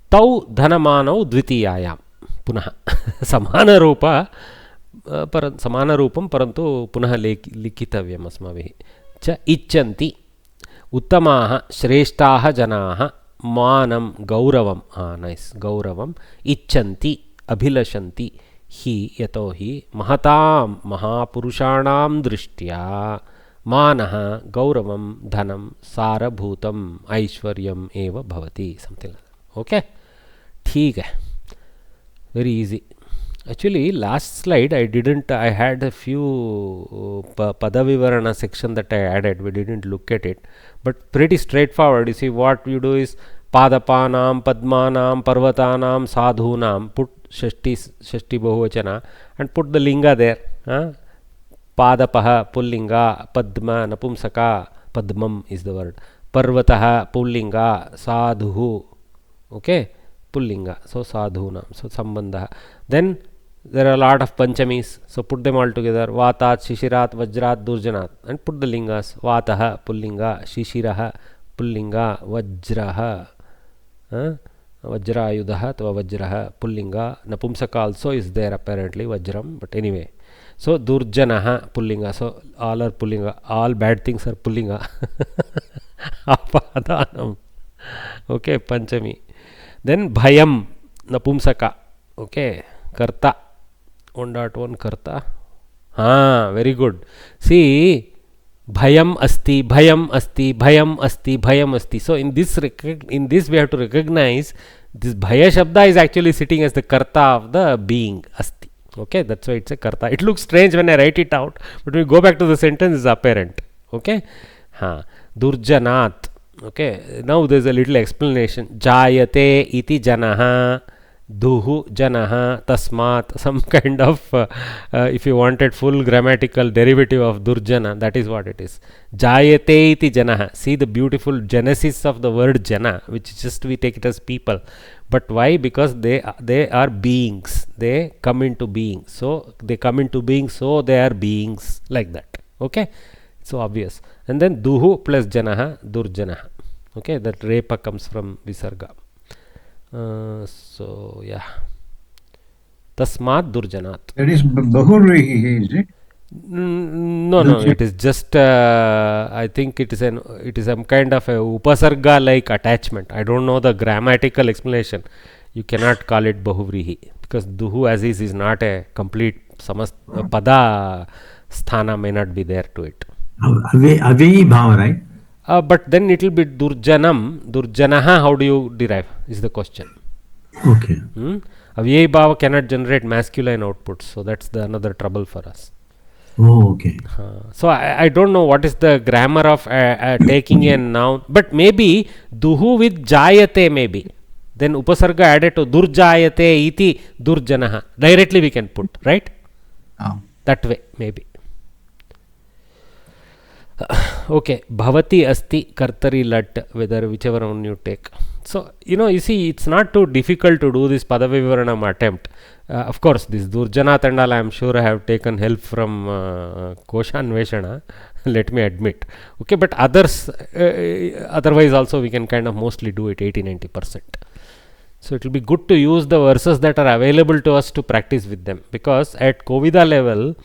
Tau dhanamanau dvitiyayam. Punaha. Samana rupa. Samana rupam parantu punaha likitavyam asmavihi. Cha icchanti. Uttamaha shreshtaha janaha. Manam gauravam. Nice. Gauravam. Icchanti. Abhilashanti. Hi yatohi mahatam mahapurushanam drishtya manaha gauravam dhanam sarabhutam aishwaryam eva bhavati. Something like that. Okay. ठीक है. Very easy. Actually, last slide I had a few Padavivarana section that I added. We didn't look at it. But pretty straightforward. You see, what you do is Padapanam, Padmanam, Parvatanam, Sadhunam. Put Shashti Bahuvachana and put the linga there. Padapaha, Pullinga, Padma, Napumsaka, Padmam is the word. Parvataha, Pullinga, Sadhu. Okay. Pullinga. So Sadhunam. So Sambandha. Then there are a lot of Panchamis. So put them all together. Vatat, Shishirat, Vajrat, Durjanat. And put the lingas. Vataha, Pullinga, Shishiraha, Pullinga, Vajraha. Vajrayudaha, Tava Vajraha, Pullinga. Napumsaka also is there apparently. Vajram. But anyway. So Durjanaha, Pullinga. So all are Pullinga. All bad things are Pullinga. Apadanam. Okay. Panchami. Then Bhayam, Napumsaka. Okay. Karta. 1.1 Karta. Very good. See, Bhayam asti, Bhayam asti, Bhayam asti, Bhayam asti. So in this we have to recognize this Bhaya Shabda is actually sitting as the Karta of the being asti. Okay, that's why it's a Karta. It looks strange when I write it out, but when we go back to the sentence, it's apparent. Okay. Durjanat. Okay, now there's a little explanation. Jayate iti janaha, duhu janaha, tasmat, some kind of, if you wanted full grammatical derivative of durjana, that is what it is. Jayate iti janaha. See the beautiful genesis of the word jana, which just we take it as people. But why? Because they are beings. They come into being. So they come into being, so they are beings like that. Okay. So obvious. And then duhu plus janaha, durjanaha. Okay, that repa comes from visarga. So yeah. Tasmat durjanat. That is Bahurihi, is it? No, it is just I think it is some kind of a upasarga like attachment. I don't know the grammatical explanation. You cannot call it Bahuvrihi because duhu as is not a complete pada sthana may not be there to it. Aveyi bhava, right? But then it will be durjanam. Durjanaha, how do you derive is the question. Okay. Aveyi bhava cannot generate masculine outputs, so that's the another trouble for us. Oh, okay. So I don't know what is the grammar of taking a noun, but maybe duhu with jayate maybe. Then upasarga added to durjayate iti durjanaha. Directly we can put, right? That way maybe. Okay, bhavati asti kartari lat, whether whichever one you take. So you see it's not too difficult to do this padavivaranam attempt. Of course this durjanat and all I am sure I have taken help from Koshanveshana, let me admit. Okay, but others otherwise also we can kind of mostly do it 80-90%. So it will be good to use the verses that are available to us to practice with them, because at Kovida level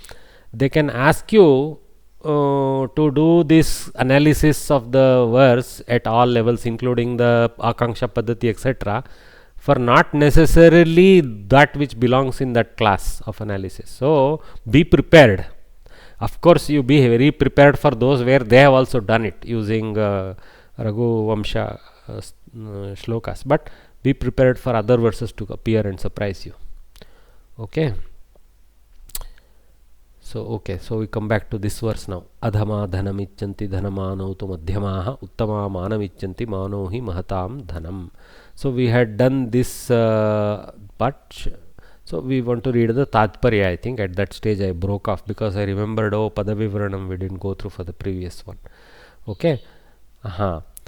they can ask you to do this analysis of the verse at all levels, including the Akanksha Paddhati, etc., for not necessarily that which belongs in that class of analysis. So be prepared. Of course, you be very prepared for those where they have also done it using Raghu Vamsha shlokas, but be prepared for other verses to appear and surprise you. Okay. So okay, so we come back to this verse now. Adhama dhanam icchanti dhanamano tu madhyamaha uttama manam icchanti mano hi mahatam dhanam. So we had done this part. So we want to read the Tatparya. I think at that stage I broke off because I remembered, oh, Padavivaranam we didn't go through for the previous one. Okay.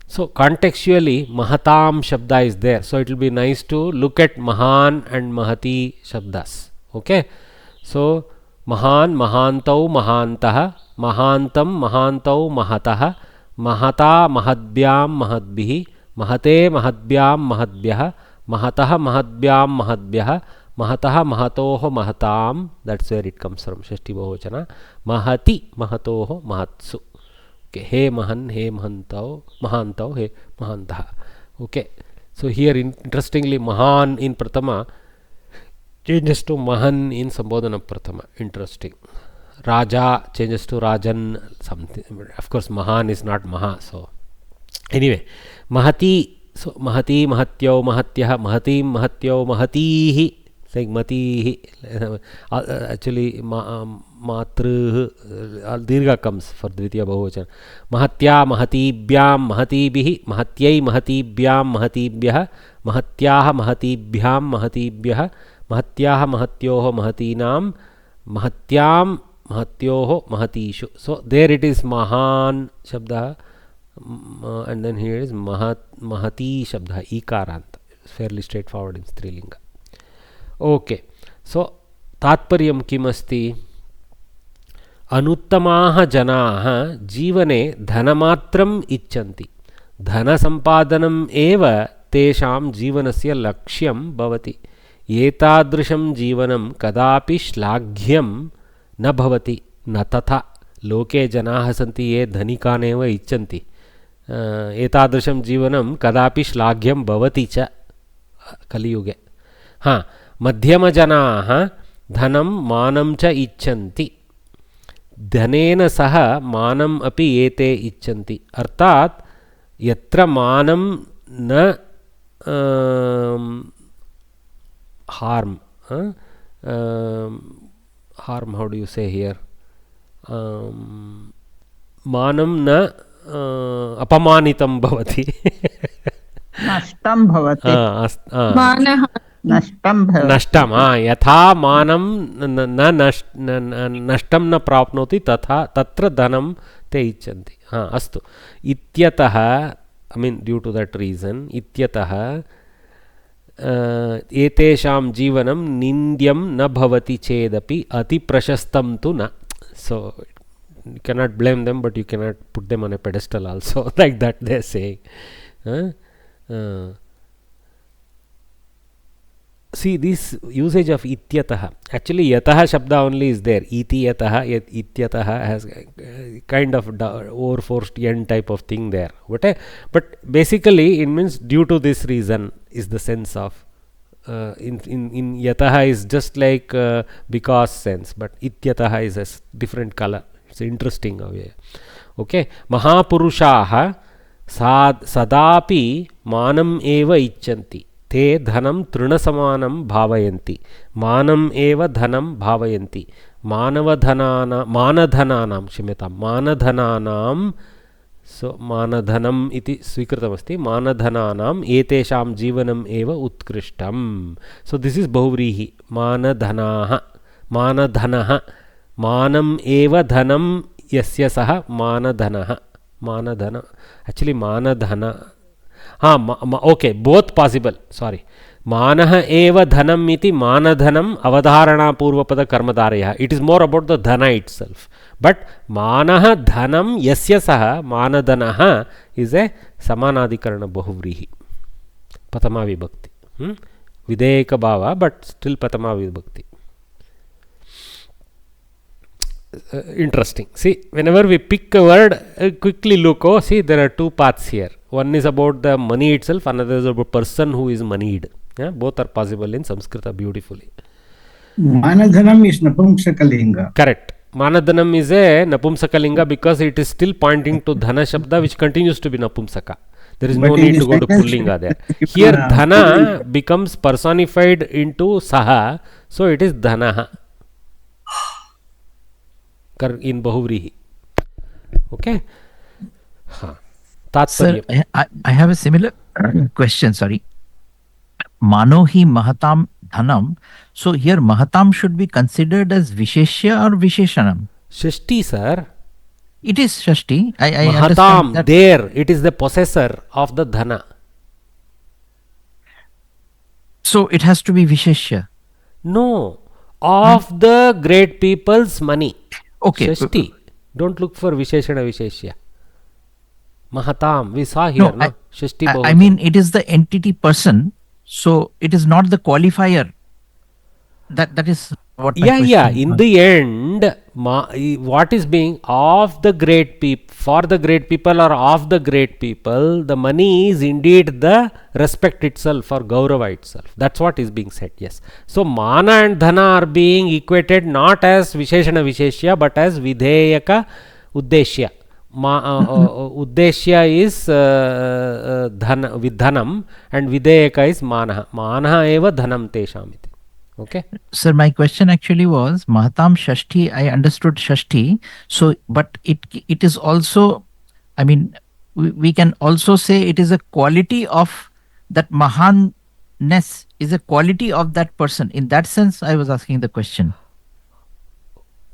So contextually Mahatam Shabda is there. So it will be nice to look at Mahan and Mahati Shabdas. Okay. So Mahan Mahantau Mahantah, Mahantam Mahantau Mahatah, Mahata Mahadbyam Mahadbihi, Mahate Mahadbyam Mahadbyah, Mahatah Mahadbyam Mahadbyah, Mahataha Mahatoho Mahatam. That's where it comes from. Shashti Bahuvachana. Mahati Mahatoho Mahatsu. Okay. He Mahan, He Mahantau, Mahantau, He Mahantah. Okay. So here interestingly Mahan in Pratama changes to Mahan in Sambodhana Prathama. Interesting. Raja changes to Rajan. Something. Of course, Mahan is not Maha. So, anyway, Mahati. So, Mahati, Mahatyau, Mahatyah, Mahati, Mahatyau, Mahatihi. Saying Matihi. Actually, Matruh. Dirgha comes for Dvitiya Bahuvachana. Mahatya, Mahatibhyam, Mahatibihi, Mahatyai, Mahatibhyam, Mahatibhyah, Mahatyaha, Mahatibhyam, Mahatibhyah, Mahatyaha Mahatyoho Mahatinam Mahatyam Mahatyoho Mahatishu. So there it is Mahan Shabda and then here is Mahati Shabda Ikarant. Fairly straightforward in Strilinga. Okay. So Tatparyam Kimasti Anuttamaha Janaha Jivane Dhanamatram Icchanti Dhana Sampadanam Eva Tesham Jivanasya Lakshyam Bhavati एतादृशं जीवनं कदापि श्लाघ्यं न भवति न तथा लोके जनाः सन्ति ये धनिकानेव इच्छन्ति एतादृशं जीवनं कदापि श्लाघ्यं भवति च कलियुगे मध्यमजनाः धनं मानं च इच्छन्ति धनेन सह मानम् अपि एते इच्छन्ति अर्थात् यत्र मानं न harm harm, how do you say here, manam na apamanitam bhavati nashtam bhavati manah nashtam bhavati nashtam yatha manam na nashtam na prapnoti tatha tatra dhanam te icchanti astu ityatah, I mean due to that reason ityatah एतेषां जीवनं निन्द्यं न भवति चेदपि अति प्रशस्तं तु न. So you cannot blame them, but you cannot put them on a pedestal also. Like that they are saying. See this usage of ityatah. Actually yatah shabda only is there. Iti yatah, ityatah has kind of overforced yen type of thing there. But basically it means due to this reason is the sense of in yatah is just like because sense, but ityatah is a different color. It's interesting way. Okay. Mahapurushaha sadapi manam eva icchanti. ते धनं तृणसमानं भावयन्ति मानम् एव धनं भावयन्ति मानधनानां क्षम्यतां मानधनानां मानधनम् इति स्वीकृतमस्ति मानधनानाम् एतेषां जीवनम् एव उत्कृष्टम्. So this is बहुव्रीहि मानधनाः मानधनः मानम् एव धनं यस्य सः मानधनः मानधन actually Maandhan okay, both possible. Sorry. Manah eva dhanam iti manadhanam avadharana purvapada karmadaraya. It is more about the dhana itself. But manah dhanam yasya saha manadhanaha is a samanadikarana bahuvrihi. Patama vibhakti. Videka bhava, but still patama vibhakti. Interesting. See, whenever we pick a word, quickly look. Oh, see, there are two paths here. One is about the money itself, another is about person who is moneyed. Both are possible in Samskrita beautifully. Manadhanam is Napumsakalinga. Correct. Manadhanam is a Napumsakalinga because it is still pointing to Dhana Shabda, which continues to be Napumsaka. There is no need to go to Pullinga there. Here Dhana becomes personified into Saha, so it is Dhanaha. in Bahuvrihi. Okay. Sir, I have a similar question. Sorry. Manohi Mahatam Dhanam. So here Mahatam should be considered as Visheshya or Visheshanam? Shashti, sir. It is Shashti. I Mahatam, understand that. there, it is the possessor of the dhana. So it has to be Visheshya. No, of the great people's money. Okay. Shashti. Don't look for Visheshana Visheshya. Mahatam, we saw here, no? Shashti I mean, it is the entity person, so it is not the qualifier. That is what my question in was. the end, what is being of the great people, for the great people or of the great people, the money is indeed the respect itself or Gaurava itself. That's what is being said, yes. So, Mana and Dhana are being equated not as Visheshana Visheshya, but as Vidheyaka Uddeshya. Uddeshya is dhana, Vidhanam, and Vidheyaka is Mana. Mana eva Dhanam Tesham iti. Okay. Sir, my question actually was Mahatam Shashti. I understood Shashti. So, but it is also, I mean, we can also say it is a quality of that Mahanness is a quality of that person. In that sense, I was asking the question.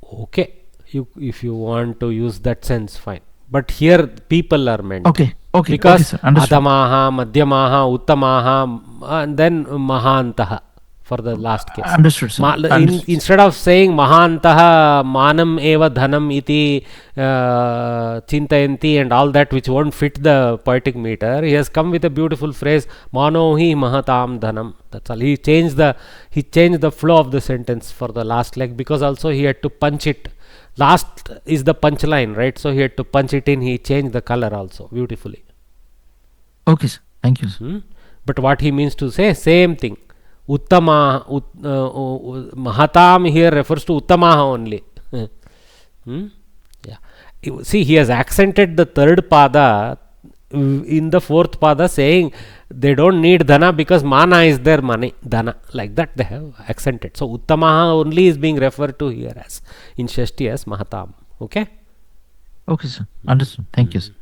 Okay. If you want to use that sense, fine. But here people are meant. Okay. Because okay, Adhamaha, Madhyamaha, Uttamaha, and then Mahantaha. For the last case. Understood, sir. Instead of saying Mahantaha Manam eva Dhanam iti Chintayanti and all that which won't fit the poetic meter, he has come with a beautiful phrase Manohi Mahatam Dhanam. That's all. He changed the flow of the sentence for the last leg, because also he had to punch it. Last is the punch line, right? So he had to punch it in. He changed the color also beautifully. Okay, sir. Thank you, sir. But what he means to say, same thing. Uttama, Mahatam here refers to Uttamaha only. Yeah. See, he has accented the third pada in the fourth pada, saying they don't need dhana because mana is their money. Dhana. Like that they have accented. So, Uttamaha only is being referred to here as, in Shashti as Mahatam. Okay? Okay, sir. Understood. Thank you, sir.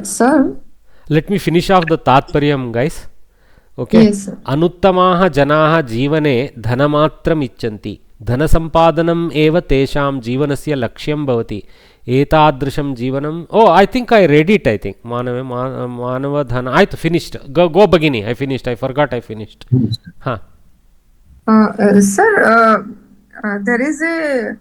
Sir? Let me finish off the Tatparyam, guys. Okay. Yes, sir. Anuttamaha janaha jivane dhanamatram ichanti. Dhanasampadanam eva tesham jivanasya lakshyam bhavati. Etadrisham jivanam. Oh, I think I read it, I think. Manava dhana. I finished. Go Bhagini. I finished. I forgot I finished. Huh. Sir, there is a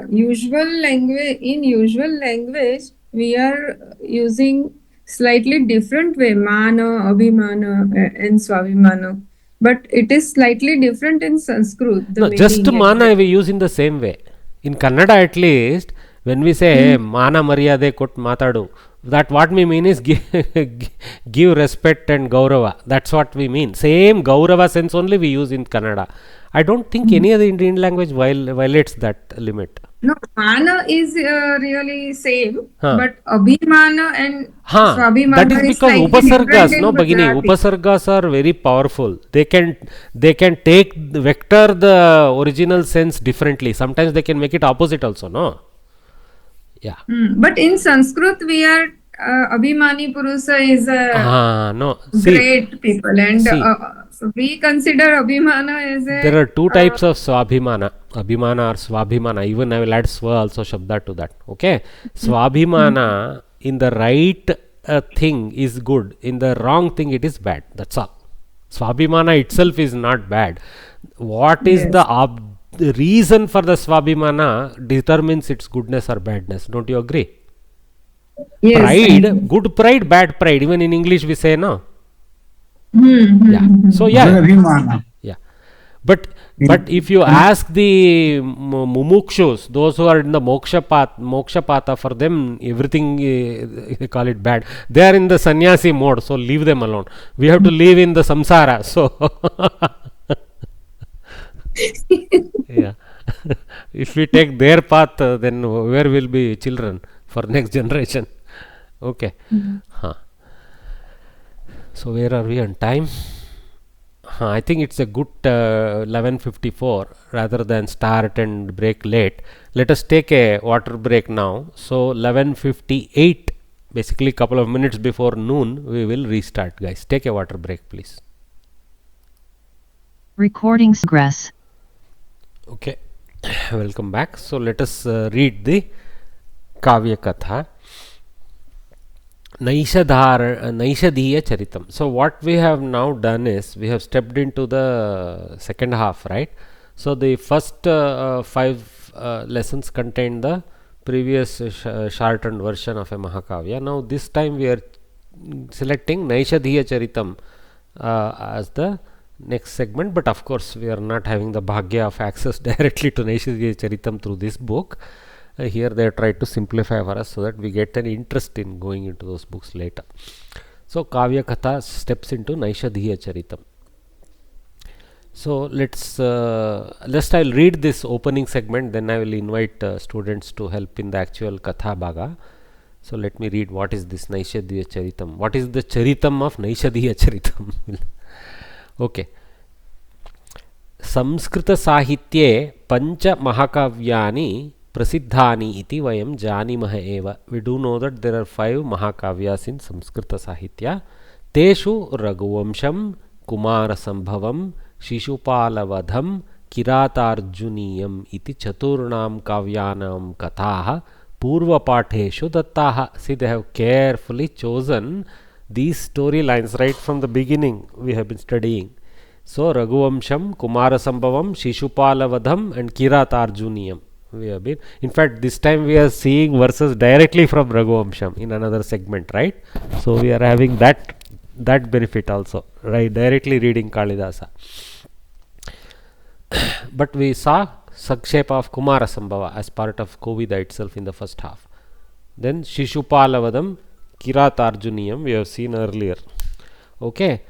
usual language. In usual language, we are using slightly different way, mana, abhimana, and swabhimana. But it is slightly different in Sanskrit. No, just mana we use in the same way. In Kannada at least, when we say mana maryade kut matadu, that what we mean is give respect and gaurava. That's what we mean. Same gaurava sense only we use in Kannada. I don't think any other Indian language violates that limit. No, mana is really same, but abhimana and swabhimana that is because upasargas, no Bhagini, Gujarati. upasargas are very powerful. They can take the vector the original sense differently. Sometimes they can make it opposite also, no? Yeah. But in Sanskrit we are abhimani purusa is a great people, and we consider abhimana as a. There are two types of swabhimana, abhimana or swabhimana. Even I will add swa also shabda to that. Okay, swabhimana in the right thing is good, in the wrong thing it is bad. That's all. Swabhimana itself is not bad. What is the reason for the swabhimana determines its goodness or badness. Don't you agree? Yes. Pride, good pride, bad pride. Even in English we say no. Yeah. So yeah. Yeah. But if you ask the mumukshus, those who are in the moksha patha, for them everything they call it bad. They are in the sannyasi mode, so leave them alone. We have to live in the samsara. So yeah. If we take their path, then where will be children for next generation? Okay. So where are we on time? I think it's a good 11:54 rather than start and break late. Let us take a water break now. So 11:58, basically couple of minutes before noon, we will restart, guys. Take a water break, please. Recording progress. Okay, welcome back. So let us read the Kavya Katha. Naishadhiya Charitam. So what we have now done is we have stepped into the second half, right? So the first 5 lessons contain the previous shortened version of a Mahakavya. Now this time we are selecting Naishadhiya Charitam as the next segment, but of course we are not having the bhagya of access directly to Naishadhiya Charitam through this book. Here they tried to simplify for us so that we get an interest in going into those books later. So Kavya Katha steps into Naishadhiya Charitam. So let's I'll read this opening segment, then I will invite students to help in the actual Katha Bhaga. So let me read what is this Naishadhiya Charitam. What is the Charitam of Naishadhiya Charitam? Okay. Samskrita Sahitye Pancha Mahakavyani Prasiddhani iti vayam janimaha eva. We do know that there are 5 Mahakavyas in Samskrita Sahitya. Teshu Raghuvamsham, Kumarasambhavam, Shishupalavadham, Kiratarjuniyam iti Chaturnam Kavyanam Kathaha Purvapatheshu Dattaha. See, they have carefully chosen these storylines right from the beginning we have been studying. So Raghuvamsham, Kumarasambhavam, Shishupalavadham and Kiratarjuniyam. We have been, in fact, this time we are seeing verses directly from Raghuvamsham in another segment, right? So we are having that benefit also, right? Directly reading Kalidasa. But we saw Sakshepa of Kumarasambhava as part of Kovida itself in the first half. Then Shishupalavadam, Kiratarjuniyam we have seen earlier. Okay.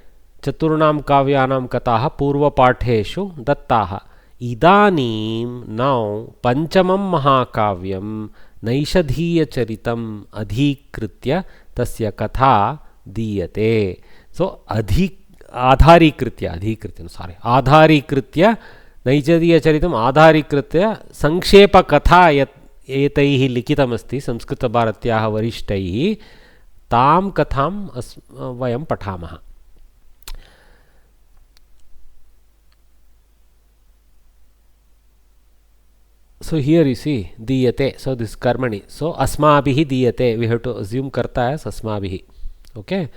Chaturnam Kavyanam Kataha Purva Patheshu Dattaha. Idanim now Panchamam Mahakavyam Naishadhiya Charitam Adhikritya Tasya Katha Diyate. So Adharikritya Naishadhiya Charitam Adharikritya Sankshepa Katha etaihi likitamasti Samskrita Bharatyaha varishtaihi tam katham vayam pathamaha. So here you see diyate. So this karmani. So asmabhihi diyate. We have to assume karta as asmabhihi. Okay.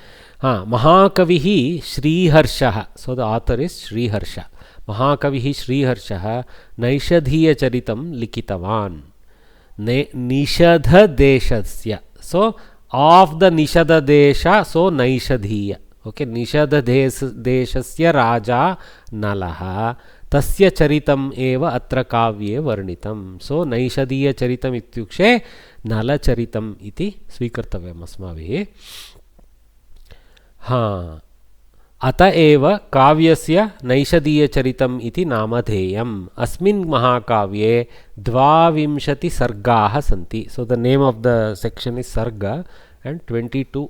Mahakavihi Sriharshaha. So the author is Sriharsha. Mahakavihi Sriharshaha Naishadhiya Charitam likitavan. Nishadha Deshasya. So of the Nishadha Desha, so Naishadhiya. Okay. Nishadha Deshasya Raja Nalaha. Tasya Charitam eva atra kavye varnitam. So Naishadhiya Charitam ityukshe Nala Charitam iti svikartavyam asmabhihi. Ata eva kavyasya Naishadhiya Charitam iti namadheyam. Asmin mahakavye dvavimshati sargaha santi. So the name of the section is Sarga and 22.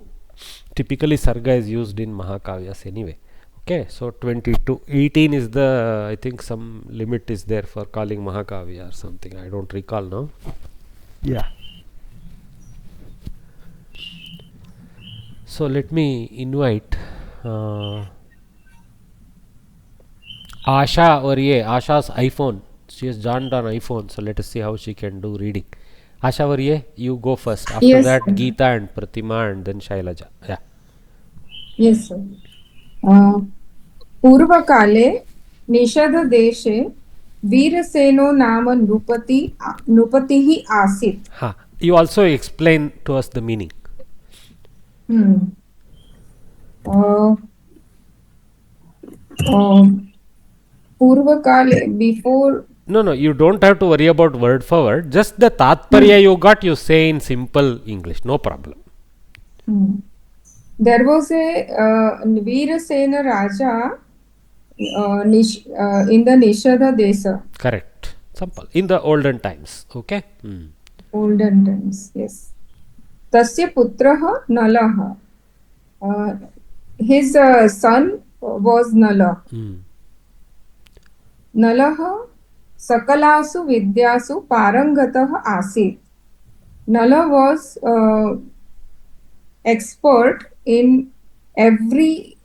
Typically Sarga is used in Mahakavyas anyway. Okay, so 22, 18 is the, I think some limit is there for calling Mahakavya or something. I don't recall now. Yeah. So let me invite Asha Varye. Asha's iPhone. She has joined on iPhone. So let us see how she can do reading. Asha Varye, you go first. After that, Geeta and Pratima and then Shailaja. Yeah. Yes, sir. पूर्वकाले निषददेशे वीरसेनो नाम नृपतिः आसीत्. You also explain to us the meaning. Purvakale, before. No, you don't have to worry about word for word. Just the tatparya you got, you say in simple English. No problem. There was a Veerasena Raja in the Nishada Desa. Correct. Simple. In the olden times. Okay. Olden times, yes. Tasya putraha nalaha. His son was Nala. Nalah sakalasu vidyasu parangatah asit. Nala was expert in every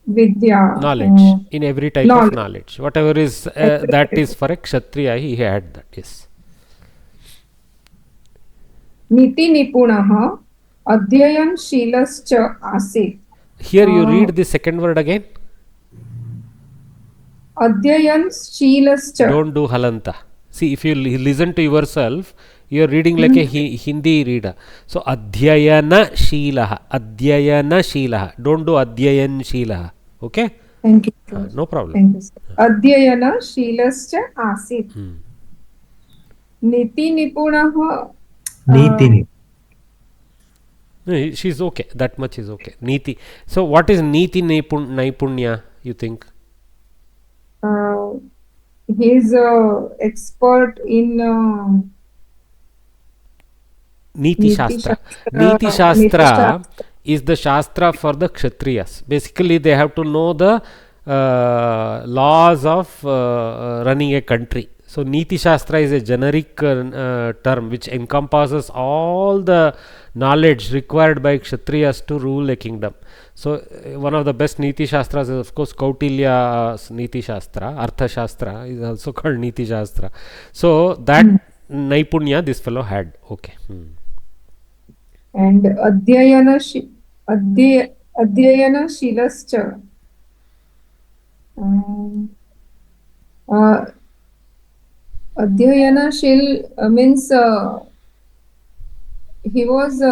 vidya. Knowledge, in every type of knowledge. Whatever is that is for a Kshatriya, he had that, yes. Niti nipunah adhyayanशीलश्च आसीत्. Here you read the second word again. Adhyayanशीलश्च. Don't do halanta. See, if you listen to yourself, you are reading like a Hindi reader. So adhyayana shilaha. Don't do adhyayanशीलः. Okay? Thank you. No problem. Thank you, sir. Adhyayanशीलश्च आसीत्. Niti nipunah. Niti. No, she's okay. That much is okay. Niti. So what is Niti Naipunya, you think? He is expert in Niti Shastra. Niti Shastra is the Shastra for the Kshatriyas. Basically, they have to know the laws of running a country. So, Niti Shastra is a generic term which encompasses all the knowledge required by Kshatriyas to rule a kingdom. So, one of the best Niti Shastras is, of course, Kautilya's Niti Shastra. Artha Shastra is also called Niti Shastra. So, that Naipunya this fellow had. Okay. And Adhyayanशीलश्च. Adhyayanashil means he was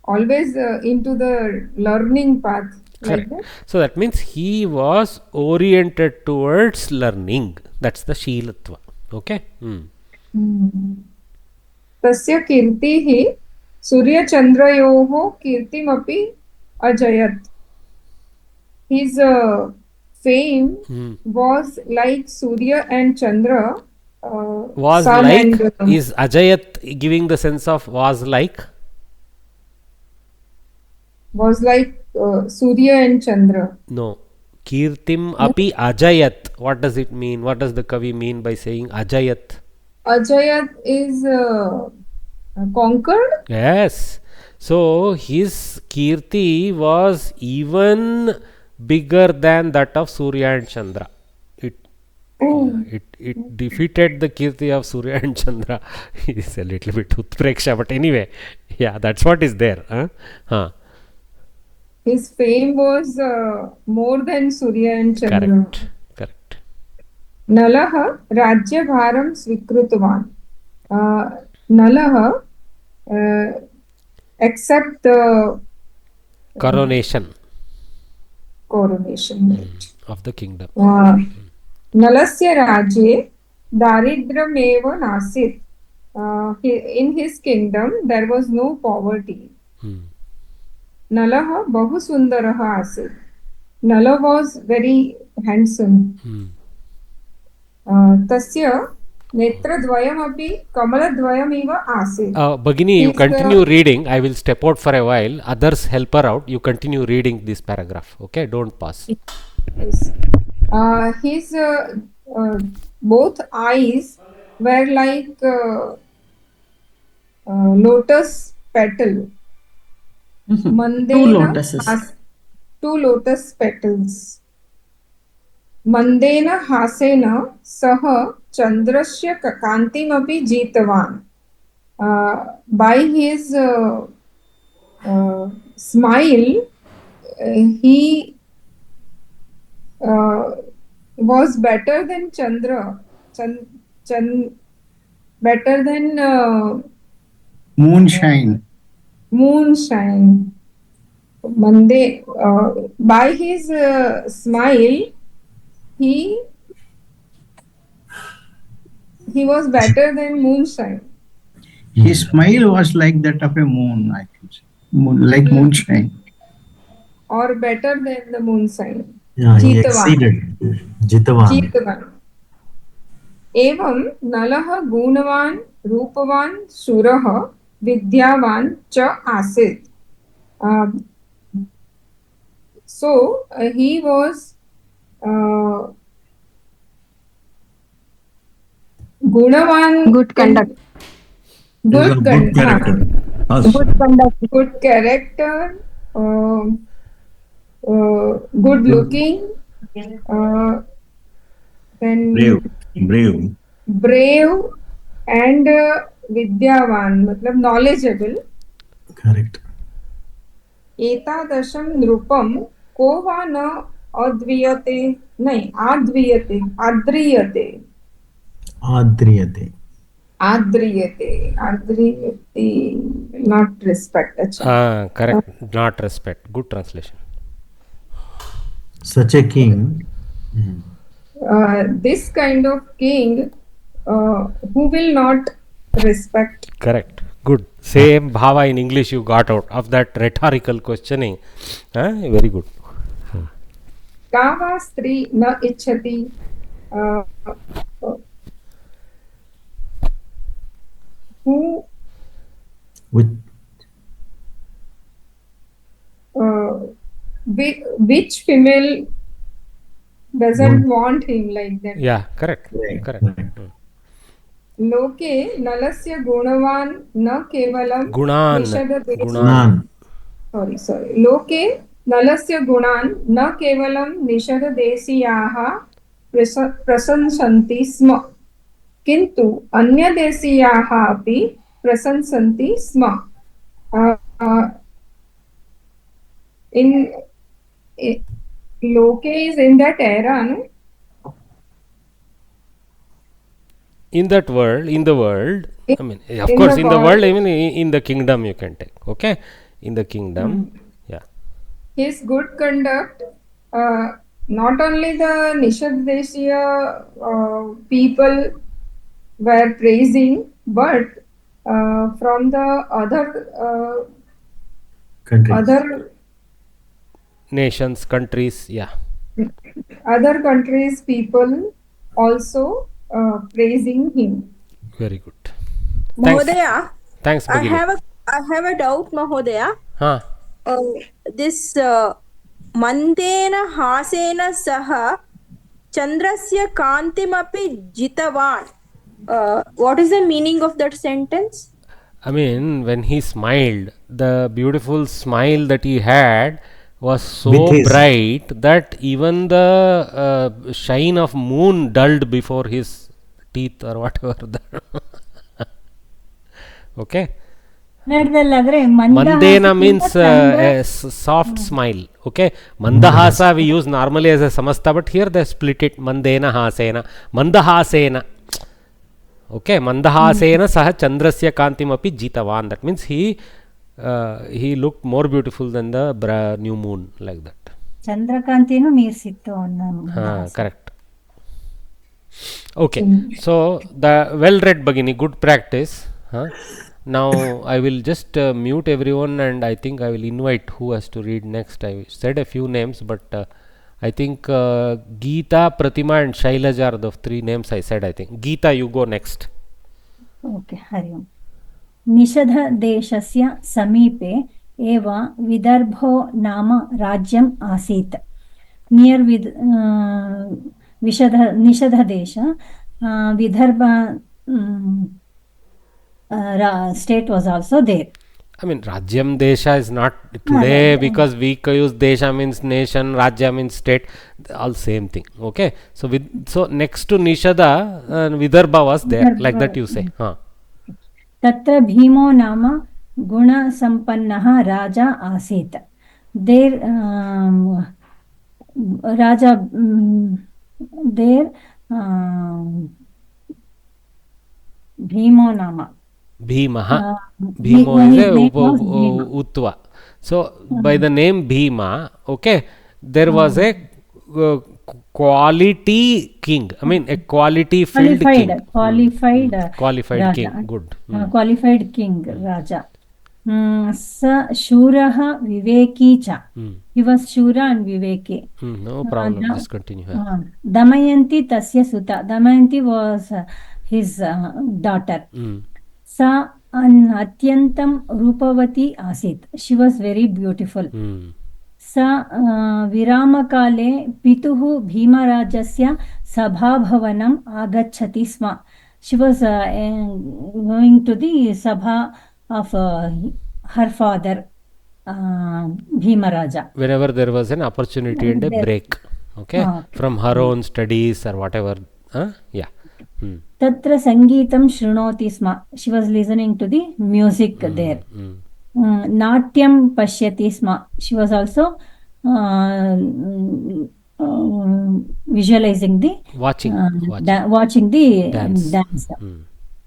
always into the learning path. Like that. So that means he was oriented towards learning. That's the Shilatva. Okay. Tasya kirtihi Surya Chandrayoho kirtimapi ajayat. His fame was like Surya and Chandra. Was like is Ajayat giving the sense of was like? Was like Surya and Chandra. No. Kirtim api Ajayat. What does it mean? What does the Kavi mean by saying Ajayat? Ajayat is conquered? Yes. So his Kirti was even bigger than that of Surya and Chandra. It defeated the Kirti of Surya and Chandra. It's a little bit utpreksha, but anyway, yeah, that's what is there. His fame was more than Surya and Chandra. Correct. Nalaha Rajya Bharam Svikrutvan. Nalaha accept the coronation of the kingdom. Nalasya Rajye Daridrameva Nasit. In his kingdom there was no poverty. Nalaha Bahu Sundaraha Asit. Nala was very handsome. Tasya Netradvayamapi Kamaladvayamiva Asit. Bhagini, you continue reading. I will step out for a while. Others help her out. You continue reading this paragraph. Okay, don't pause. Yes. His both eyes were like lotus petal. Mandena two lotus petals. Mandena hasena saha chandrasya kantimapi jitavan. By his smile, he was better than Chandra. Better than moonshine. By his smile, he was better than moonshine. His smile was like that of a moon, I think. Like moonshine. Or better than the moonshine. Yeah, he exceeded. Jitavan. Evam Nalaha Gunavan Rupavan Suraha Vidyavan Cha Asit. So he was Gunavan, Good conduct. Good character. Good conduct. Good character, good looking, then brave and Vidyavan, मतलब knowledgeable. Correct. एतादृशं नृपं को वा न अद्रियते नहीं आद्रियते आद्रियते Adriyate. आद्रियते आद्रियते not respect. अच्छा correct, not respect. Good translation. Such a king. This kind of king who will not respect. Correct. Good. Same bhava in English you got out of that rhetorical questioning. Very good. का वा स्त्री न इच्छति who which female doesn't want him like that. Yeah, correct. लोके नलस्य गुणवान् न केवलं गुणान् sorry लोके नलस्य गुणान् न केवलं निषददेशीयाः प्रशंसन्ति स्म किन्तु अन्यदेशीयाः अपि प्रशंसन्ति स्म. In Loke is in that era, no? In that world, in the world, I mean, of course, in the world, even in the kingdom, you can take. Okay, in the kingdom, yeah. His good conduct, not only the Nishadeshiya people were praising, but from the other nations, countries, yeah. Other countries, people also praising him. Very good. Mahodaya, thanks. I have a doubt, Mahodaya. This Mandena Hasena Saha Chandrasya Kantimapi Jitavan. What is the meaning of that sentence? I mean, when he smiled, the beautiful smile that he had was so bright that even the shine of moon dulled before his teeth or whatever. Okay. Mandena means a soft smile. Okay. Mandahasa we use normally as a samasta, but here they split it. Mandena hasena. Mandahasena. Okay. Mandahasena saha chandrasya kantim api jitavan. That means he looked more beautiful than the new moon, like that. Chandrakantinu meersittu. Correct. Okay. So the well-read Bhagini, good practice. Now I will just mute everyone, and I think I will invite who has to read next. I said a few names, but I think Geeta, Pratima and Shailaja are the three names I said. I think Geeta, you go next. Okay, Hari Om. निषधदेशस्य समीपे एव विदर्भो नाम राज्यम् आसीत्. Near निषधदेश Vidarbha state was also there. I mean, Rajyam Desha is not today because we use Desha means nation, Rajya means state, all same thing. Okay, so next to Nishada, Vidarbha was there, like that you say. तत्र भीमो नाम गुणसम्पन्नः राजा आसीत्. देर राजा देर भीमो नाम Bhima. Bhimo is a Utva. So by the name Bhima, okay, there was a quality king. I mean, a quality filled king. Qualified king. Good. Qualified king, Raja. Sa Shuraha Viveki cha. He was Shura and Viveki. No problem. Just continue. Damayanti Tasya Suta. Damayanti was his daughter. Sa Atyantam Rupavati Asit. She was very beautiful. विरामकाले पितुः भीमराजस्य सभाभवनम् आगच्छति स्म. She was going to the sabha of her father, Bhimaraja. Whenever there was an opportunity and a break, okay, from her own studies or whatever. Yeah. Tatra sangeetam shrunoti sma. She was listening to the music there. Natyam pashyati sma. She was also visualizing the watching the dance.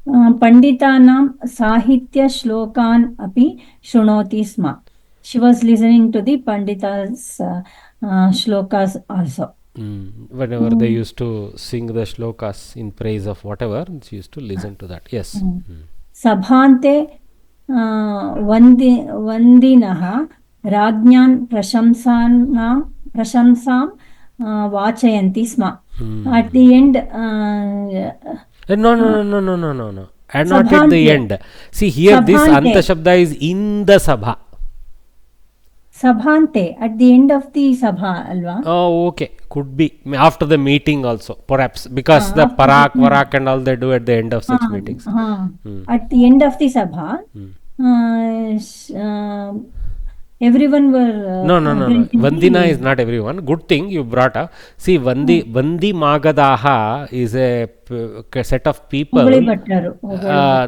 Panditanam sahitya shlokan api shrunoti sma. She was listening to the Pandita's shlokas also. Whenever they used to sing the shlokas in praise of whatever, she used to listen to that. Yes. Sabhante vandinaha rajnyan prashamsam vachayanti sma. At the end, no. And not at the end. See here, this anta shabda is in the sabha. Sabhante, at the end of the sabha, alva? Oh, okay. Could be. After the meeting also, perhaps. Because the parak, varak and all they do at the end of such meetings. At the end of the sabha, everyone were... No. Vandina is not everyone. Good thing you brought up. See, Vandi Magadaha is a set of people.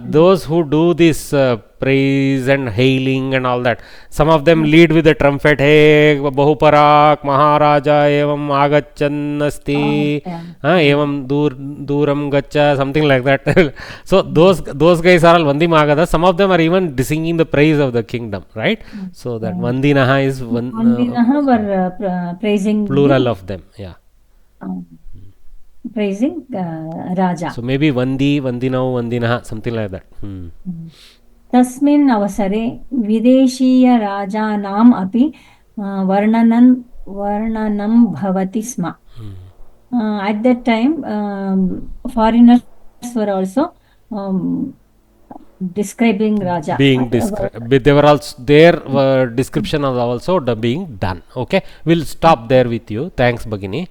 Those who do this praise and hailing and all that. Some of them lead with the trumpet. Hey, Bahuparak, Maharaja, Evam Agachan Evam Duram Gacha, something like that. So those guys are all Vandi Magada. Some of them are even singing the praise of the kingdom, right? So that Vandinaha is Vandinaha were praising plural of them, yeah. Praising Raja. So maybe Vandi, Vandinau, Vandinaha, something like that. Tasmin avasare videshiya rajanam api varnanam bhavati sma. At that time, foreigners were also describing Raja. Being described. They were also, their description was also being done. Okay, we'll stop there with you. Thanks, Bhagini.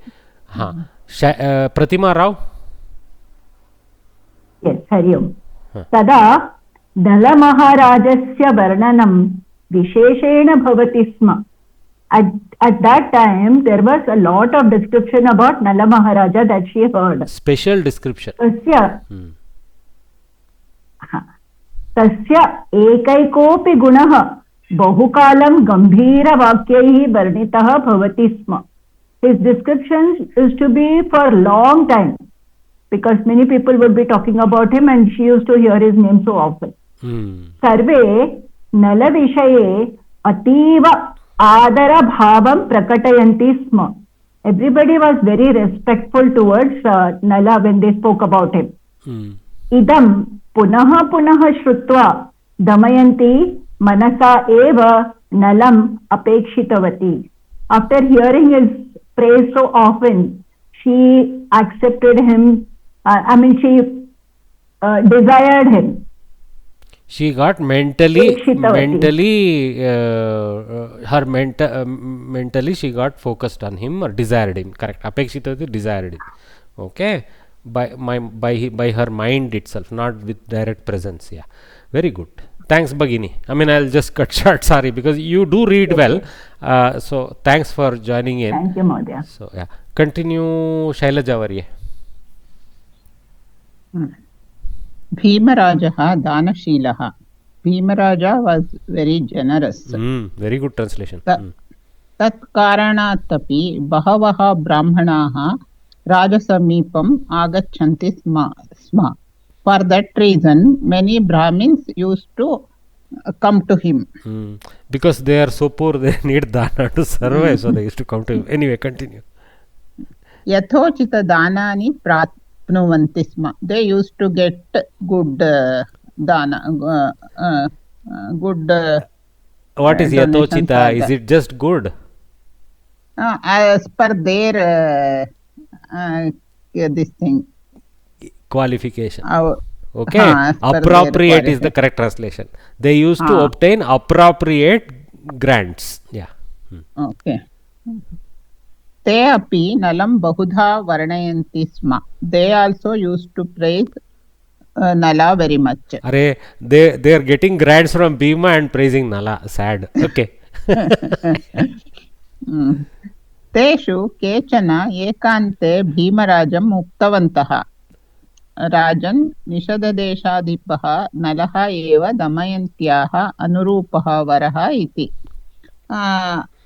Pratima Rao. Yes, Hari Om. Tada Nala Maharajasya Varnanam Visheshena Bhavati Sma. At that time, there was a lot of description about Nala Maharaja that she heard. Special description. Tasya ekaikopi gunaha bahukalam gambhira vakyaihi varnitaha bhavati sma. His descriptions used to be for a long time because many people would be talking about him and she used to hear his name so often. Sarve Nala Vishaye Ativa Adara Bhavam Prakatayanti Sma. Everybody was very respectful towards Nala when they spoke about him. Idam Punaha Shrutva Damayanti Manasa Eva Nalam Apekshitavati. After hearing his praise so often, she accepted him. She desired him. She got mentally she got focused on him or desired him. Correct. Apekshitavati, desired him. Okay. By her mind itself, not with direct presence. Yeah. Very good. Thanks, Bhagini. I'll just cut short, sorry, because you do read well. So, thanks for joining in. Thank you, Madhya. So, yeah. Continue, Shailaja Varye. Bhimarajaha Danashilaha. Bhimaraja was very generous. Very good translation. Tat karanatapi bahavaha brahmanaha Rajasamipam agachanti sma. For that reason, many Brahmins used to come to him. Because they are so poor, they need dana to survive, so they used to come to him. Anyway, continue. Yathochita danani prapnuvanti sma. They used to get good dana, good. What is yathochita? Is it just good? As per their this thing. Qualification. Okay. Appropriate is the correct translation. They used to obtain appropriate grants. Yeah. Okay. Te api nalam bahudha varnayanti sma. They also used to praise Nala very much. Are they are getting grants from Bhima and praising Nala. Sad. Okay. तेषु केचन एकान्ते भीमराजम् उक्तवन्तः, राजन् निषददेशाधिपः नलः एव दमयन्त्याः अनुरूपः वरः इति.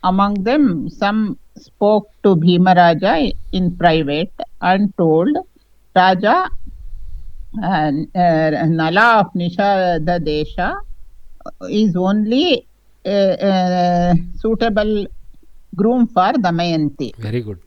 Among them, some spoke to Bhimaraja in private and told, Raja, Nala of Nishadadesha is only suitable groom for Damayanti. Very good.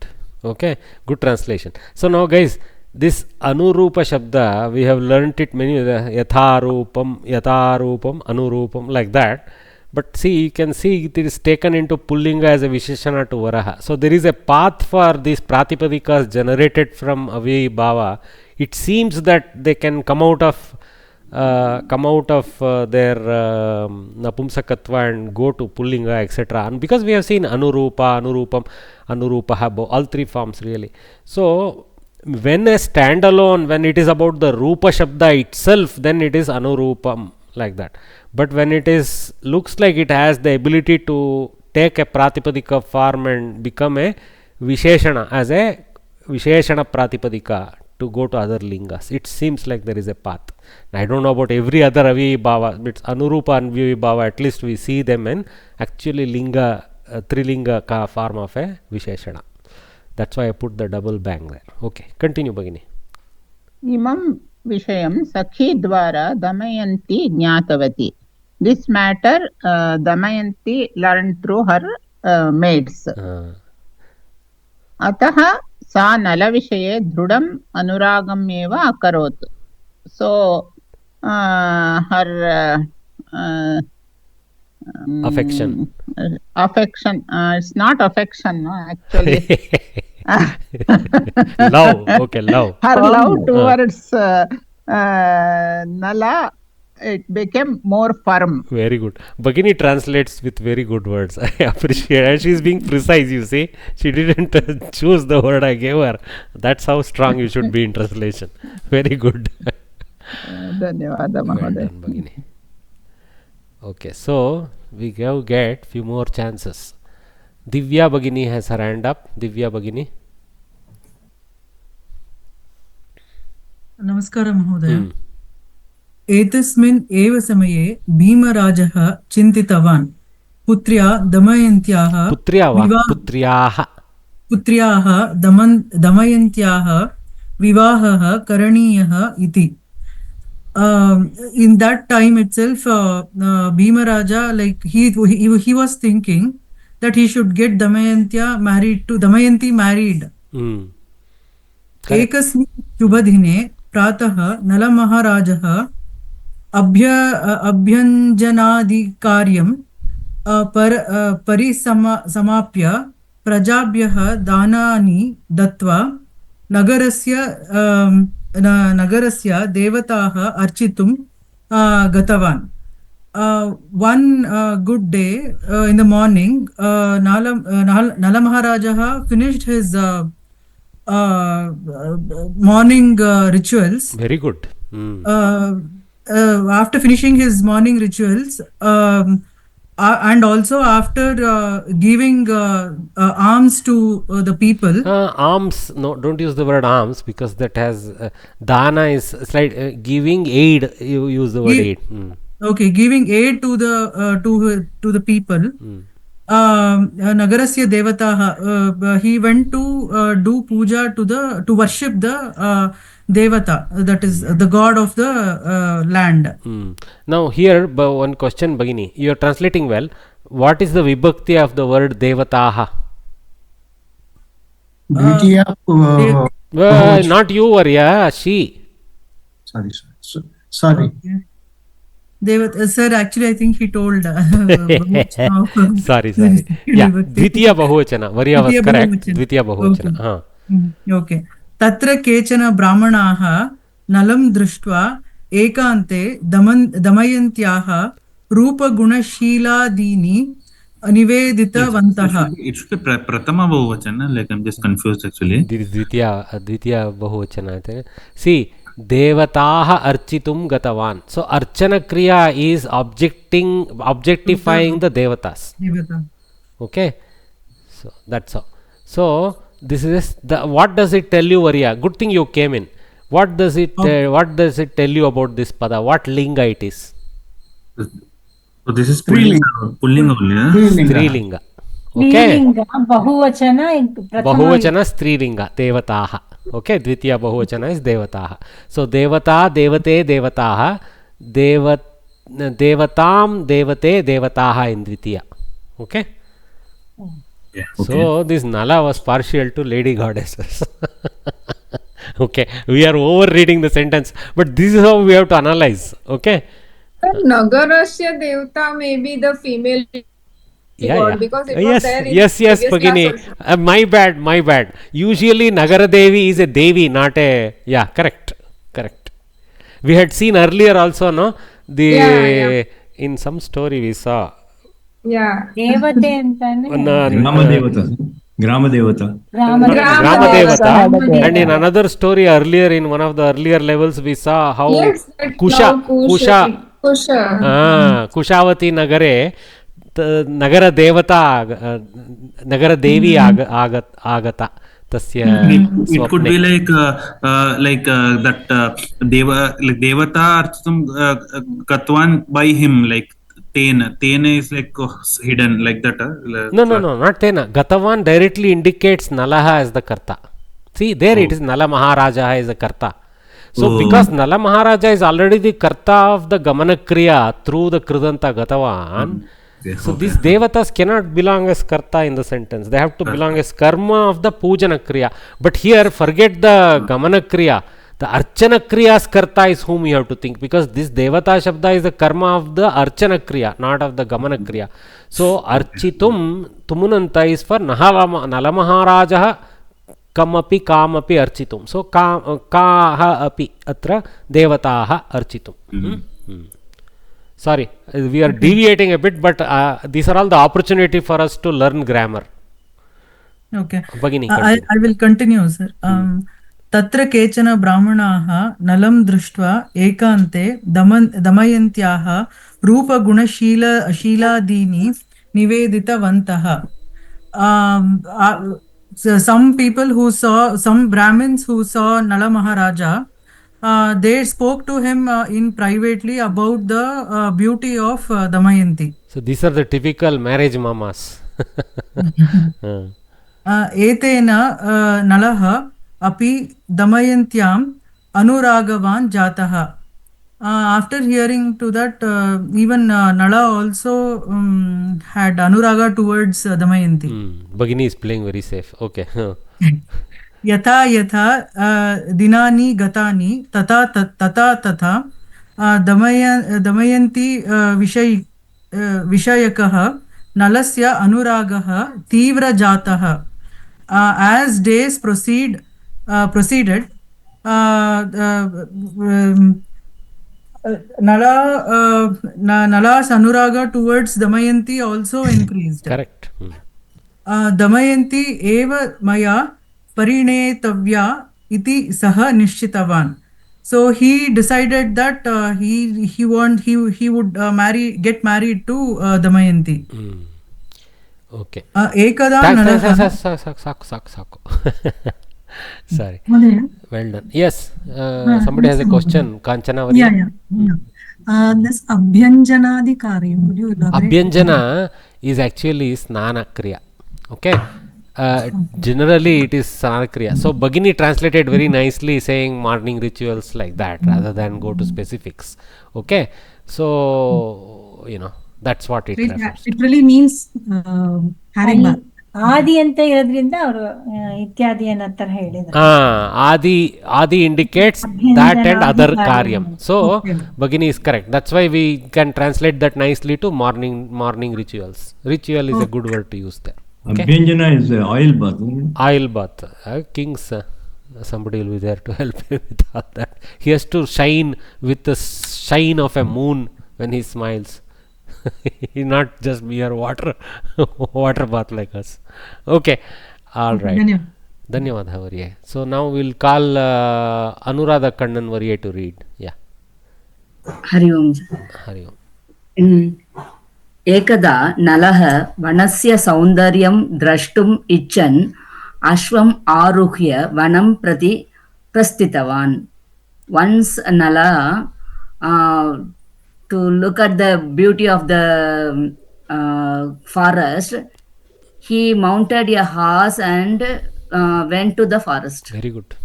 Okay, good translation. So now guys, this anurupa shabda, we have learnt it many yatharupam, anurupam, like that. But see, you can see it is taken into pullinga as a visheshana to varaha. So there is a path for these pratipadikas generated from avi bhava. It seems that they can come out of their napumsakatva and go to pullinga, etc. And because we have seen anurupa, anurupam, anurupaha, all three forms really. So when a standalone, when it is about the rupa shabda itself, then it is anurupam, like that. But when it is looks like it has the ability to take a pratipadika form and become a visheshana, as a visheshana pratipadika to go to other lingas, it seems like there is a path. I don't know about every other avi bhava, but anurupa and avi bhava, at least we see them in actually linga, trilinga ka form of a visheshana. That's why I put the double bang there. Okay, continue Bhagini. Imam vishayam sakhi dwara damayanti jnatavati. This matter Damayanti learned through her maids. Ataha sa nala vishaye dhrudam anuragam eva akarot. So her affection. It's not affection, no, actually. Love. Okay, love. Her love towards Nala, it became more firm. Very good. Bhagini translates with very good words. I appreciate it. She is being precise, you see. She didn't choose the word I gave her. That's how strong you should be in translation. Very good. Dhanyawada Mahoday. Well done, Bhagini. Okay, so we get few more chances. Divya Bhagini has her hand up. Divya Bhagini. Namaskara Mahoday. एतस्मिन् एव समये भीमराजः चिन्तितवान् पुत्र्या दमयन्त्याः दमयन्त्याः विवाहः करणीयः इति. In that time itself, Bhimaraja, like he was thinking that he should get Damayanti married. एकस्मिन् शुभदिने प्रातः नलमहाराजः अभ्यञ्जनादिकार्यं परिसमाप्य प्रजाभ्यः दानानि दत्त्वा नगरस्य देवताः अर्चितुं गतवान्. One good day in the morning, Nala Maharaja finished his morning rituals. Very good. After finishing his morning rituals, and also after giving alms to the people. Alms, no, don't use the word alms, because that has dana is slight giving aid. You use the word aid. Okay, giving aid to the people. Nagarasya devataha, he went to do puja to worship the devata, that is the god of the land. Now here one question, Bhagini, you are translating well. What is the vibhakti of the word devataha? Not you, Arya, she. Sorry. Sir, actually I think he told sorry. Yeah, Dvitiya Bahuvachana. Varya was correct. Dvitiya Bahuvachana. Okay. Tatra kechana brahmanaha nalam drishtva ekante damayantyaha rupa gunashiladini niveditavantaha. It should be Pratama Bahuvachana, like I'm just confused actually. This is Dvitiya Bahuvachana. See, Devataha Architum Gatavan. So Archana Kriya is objectifying the Devatas. Okay. So that's all. So this is what does it tell you, Varya? Good thing you came in. What does it tell you about this pada? What linga it is? So this is Pullinga only. Strilinga. Okay. Bahuvachana Bahuvachana Strilinga. Devataha. Okay. Dvitiya Bahuvachana is Devataha. So Devata, Devate, Devataha. Devatam, Devate, Devataha in Dvitiya. Okay. Yeah, okay. So this Nala was partial to lady goddesses. Okay, we are over reading the sentence, but this is how we have to analyze. Okay. Nagarasya Devata may be the female god because it was there in yes, Bhagini. My bad. Usually Nagara Devi is a Devi, not a correct. We had seen earlier also, no? In some story we saw. Yeah. Devate Grama Devata. And in another story earlier, in one of the earlier levels, we saw how Kushavati Nagare, Nagara Devata, Nagara Devi Agata. It could be like that Devata Architam Katwan by him, like Tena is like hidden like that. No, not Tena. Gatavan directly indicates Nalaha as the Karta. See, there it is Nala Maharaja as the Karta. So, because Nala Maharaja is already the Karta of the Gamana Kriya through the Kridanta Gatavan, so these Devatas cannot belong as Karta in the sentence. They have to belong as Karma of the Pujana Kriya. But here, forget the Gamana Kriya. The Archana Kriya's Karta is whom you have to think, because this Devata Shabda is the karma of the Archana Kriya, not of the Gamana Kriya. So Architum Tumunanta is for Nalamaharaja Kamapi Kamapi Architum. So Kaha api atra Devataha Architum. Sorry, we are deviating a bit, but these are all the opportunity for us to learn grammar. Okay. Bhagini, I will continue, sir. तत्र केचन ब्राह्मणाः नलं दृष्ट्वा एकान्ते दमयन्त्याः रूपगुणशीलादीनि निवेदितवन्तः. Some people who saw, some Brahmins who saw Nala Maharaja, they spoke to him in privately about the beauty of Damayanti. So these are the typical marriage mamas. Etena Nalaha api Damayantyam anuragavan jataha. After hearing to that, even Nala also had anuraga towards Damayanti. Bhagini is playing very safe. Okay. Yatha yatha dinani gatani tata Damayanti vishayakaha nalasya anuragaha tivra jataha. As days proceeded, Nala's anuraga towards Damayanti also increased. Correct. Damayanti eva maya parinetavya iti saha nishchitavan. So he decided that he would get married to Damayanti. Okay. Ekada Saku. Sorry. Well done. Yes. Somebody has a question. Kanchana. Yeah. This Abhyanjanadi Karyam. Could you elaborate? Abhyanjana is actually Snana Kriya. Okay. Generally it is Snana Kriya. So Bhagini translated very nicely saying morning rituals like that rather than go to specifics. Okay. So, that's what it refers to. It really means having bath. ಆದಿ ಅಂತ ಇರೋದ್ರಿಂದ ಅವರು ಇತ್ಯಾದಿ ಅನ್ನೋ ತರ ಹೇಳಿದ್ರು. Adi indicates that and other karyam. So Bhagini is correct. That's why we can translate that nicely to morning rituals. Ritual is a good word to use there. Okay? Abhyanjana is oil bath. Oil bath. Kings, somebody will be there to help him with all that. He has to shine with the shine of a moon when he smiles. not just mere water water bath like us. Okay, all right. Dhanyavad Varye. So now we'll call Anuradha Kannan Varye to read. Yeah. Hari Om. Hari Om. एकदा नलः वनस्य सौन्दर्यं द्रष्टुम् इच्छन् अश्वम् आरुह्य वनं प्रति प्रस्थितवान्. Once Nala, to look at the beauty of the forest, he mounted a horse and went to the forest. Very good.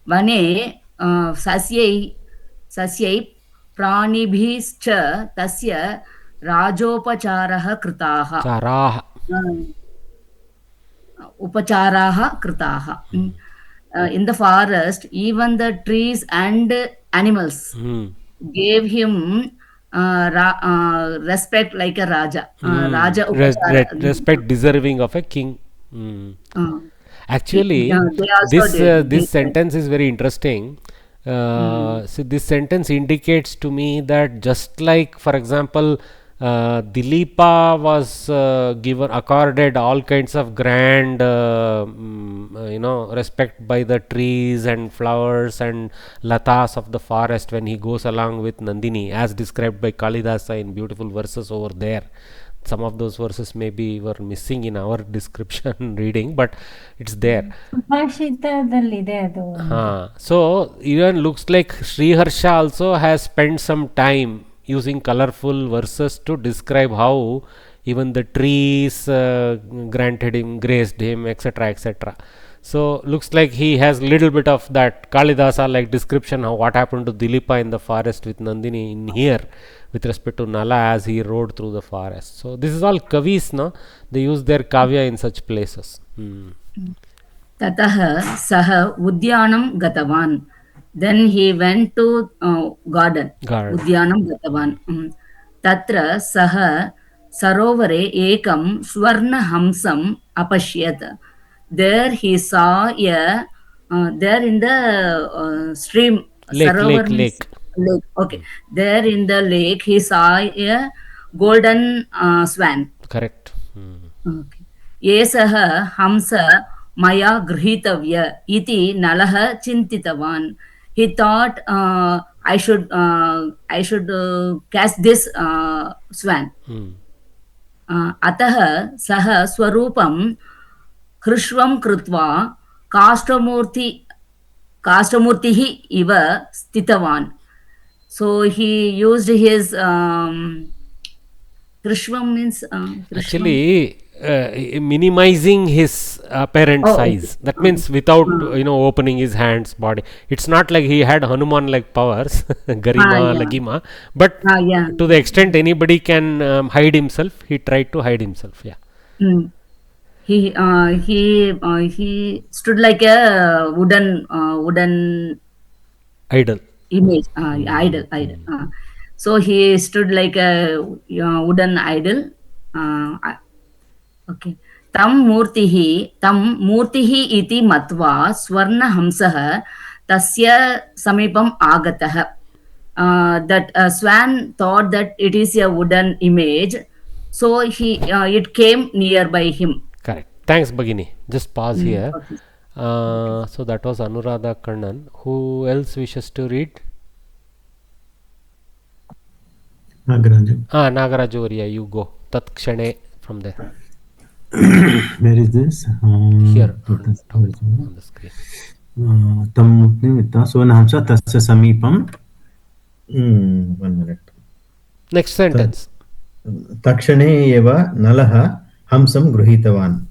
Vane sasyai प्राणिभिश्च तस्य राजोपचारः कृताः. उपचाराः कृताः. In the forest, even the trees and animals gave him respect like a Raja. Raja respect deserving of a king. Actually, this sentence is very interesting. So this sentence indicates to me that just like, for example, Dilipa was accorded all kinds of grand respect by the trees and flowers and latas of the forest when he goes along with Nandini, as described by Kalidasa in beautiful verses over there. Some of those verses maybe were missing in our description reading, but it's there. So even looks like Sriharsha also has spent some time using colorful verses to describe how even the trees graced him, etc., etc. So looks like he has little bit of that Kalidasa like description of what happened to Dilipa in the forest with Nandini in here with respect to Nala as he rode through the forest. So this is all kavis, no? They use their kavya in such places. Tataha saha udyanam gatavan. Then he went to garden. Udyanam gatavan. Tatra saha sarovare ekam swarna hamsam apashyat. There he saw a there in the stream lake. Okay, there in the lake he saw a golden swan. Correct. Okay. Yesaha hamsa maya grihitavya iti nalaha chintitavan. He thought I should catch this swan. Ataha saha swarupam Krishvam krutva Kashtamurtihi iva stitavan. So he used his Krishvam means actually minimizing his apparent size. That means without opening his hands, body. It's not like he had Hanuman like powers, Garima, Lagima, but to the extent anybody can hide himself, he tried to hide himself. Yeah. He stood like a wooden idol image. Idol. So he stood like a wooden idol. Okay. Tam murtihi iti matva swarna hamsaha tasya samipam agataha. That swan thought that it is a wooden image, so it came nearby him. Correct. Thanks, Bhagini. Just pause here. Okay. So that was Anuradha Kannan. Who else wishes to read? Nagaraju. Nagaraju Varya, you go. Tat kshane from there. Where is this? Here on the screen. Tam Nimitta Swanhamsa Tasya Samipam. 1 minute. Next sentence. Takshane eva Nalaha Hamsam Gruhitavan.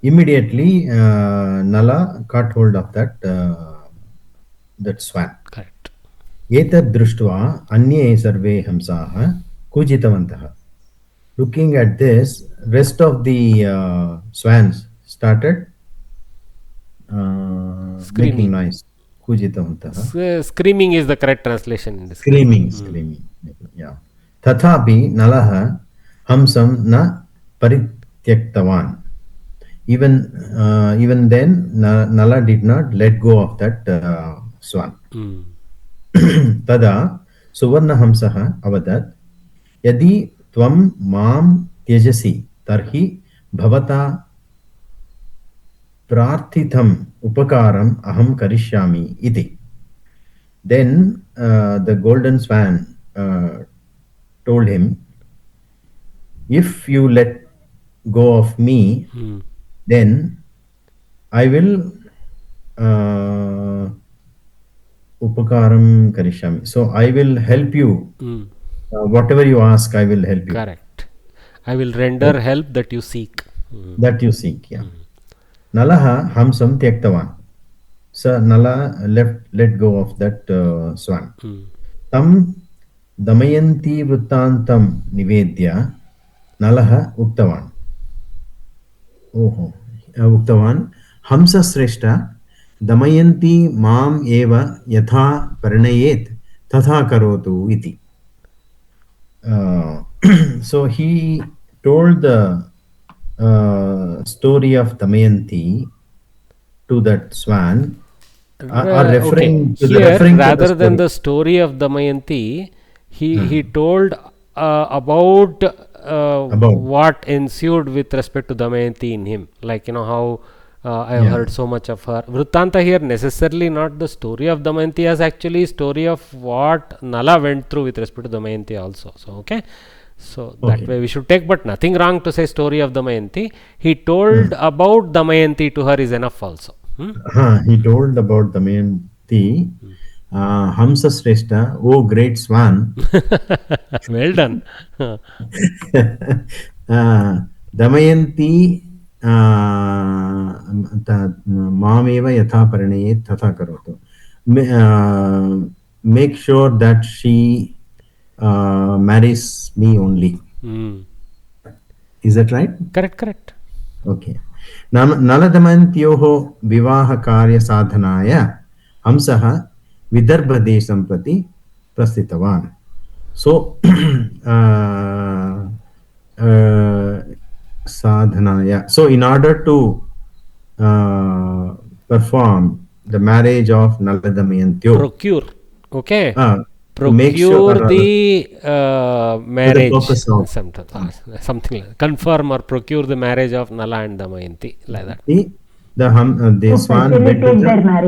Immediately Nala caught hold of that swan. Correct. Etad društva Anye sarve hamsaha kujitavantaha. Looking at this, rest of the swans started making noise. Kujitavantaha. Screaming is the correct translation in this. Screaming. Yeah. Tathapi Nalaha Hamsam na Parityaktavan. Even then, Nala did not let go of that swan. Tada Suvarna Hamsaha Avadat यदि त्वं मां त्यजसि तर्हि भवता प्रार्थितम् उपकारम् अहं करिष्यामि इति. Then the golden swan told him, if you let go of me, then I will upakaram karishyami. So I will help you. Whatever you ask, I will help you. Correct. I will render help that you seek. That you seek, yeah. Nalaha hamsam tyaktavan. So Nala let go of that swan. Tam Damayanti Vrittantam Nivedya Nalaha Uktavan. Uktavan Hamsa Sreshta Damayanti Mam Eva Yatha Paranayet Tatha Karotu Iti. So he told the story of Damayanti to that swan. Are referring to here, the referring rather to the than the story of Damayanti, he told about what ensued with respect to Damayanti in him, like how I have heard so much of her. Vrittanta here necessarily not the story of Damayanti, as actually story of what Nala went through with respect to Damayanti also. So so that way we should take, but nothing wrong to say story of Damayanti. He told about Damayanti to her is enough also. He told about Damayanti, Hamsa Sreshta, oh great swan. Well done. Damayanti Mameva Yatha Paranayet Tatha Karotu. Make sure that she marries me only. Is that right? Correct. Okay. Naladamantyoho vivaha karya sadhanaya hamsaha vidarbhadesham prati prasthitavan. So sadhanaya. So in order to perform the marriage of Naladamantyo, procure, okay, procure the marriage, something like confirm or procure the marriage of Nala and Damayanti, like that. The swan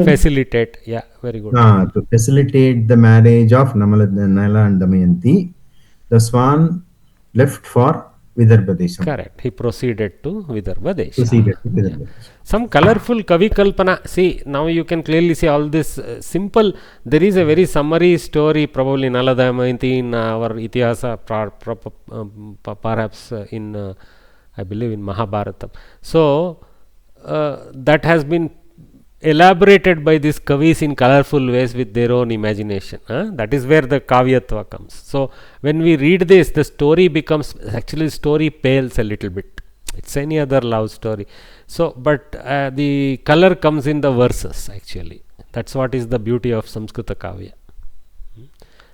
facilitate, yeah, very good. To facilitate the marriage of Nala and Damayanti, the swan left for Vidarbhadesham. Correct. He proceeded to Vidarbhadesha. Some colorful Kavi Kalpana. See, now you can clearly see all this simple. There is a very summary story, probably Nala Damayanti in our Itihasa, perhaps in, I believe, in Mahabharata. So, that has been elaborated by these Kavis in colorful ways with their own imagination. That is where the Kavyatva comes. So, when we read this, the story becomes, actually story pales a little bit. It's any other love story. So, but the color comes in the verses actually. That's what is the beauty of Samskrita Kavya.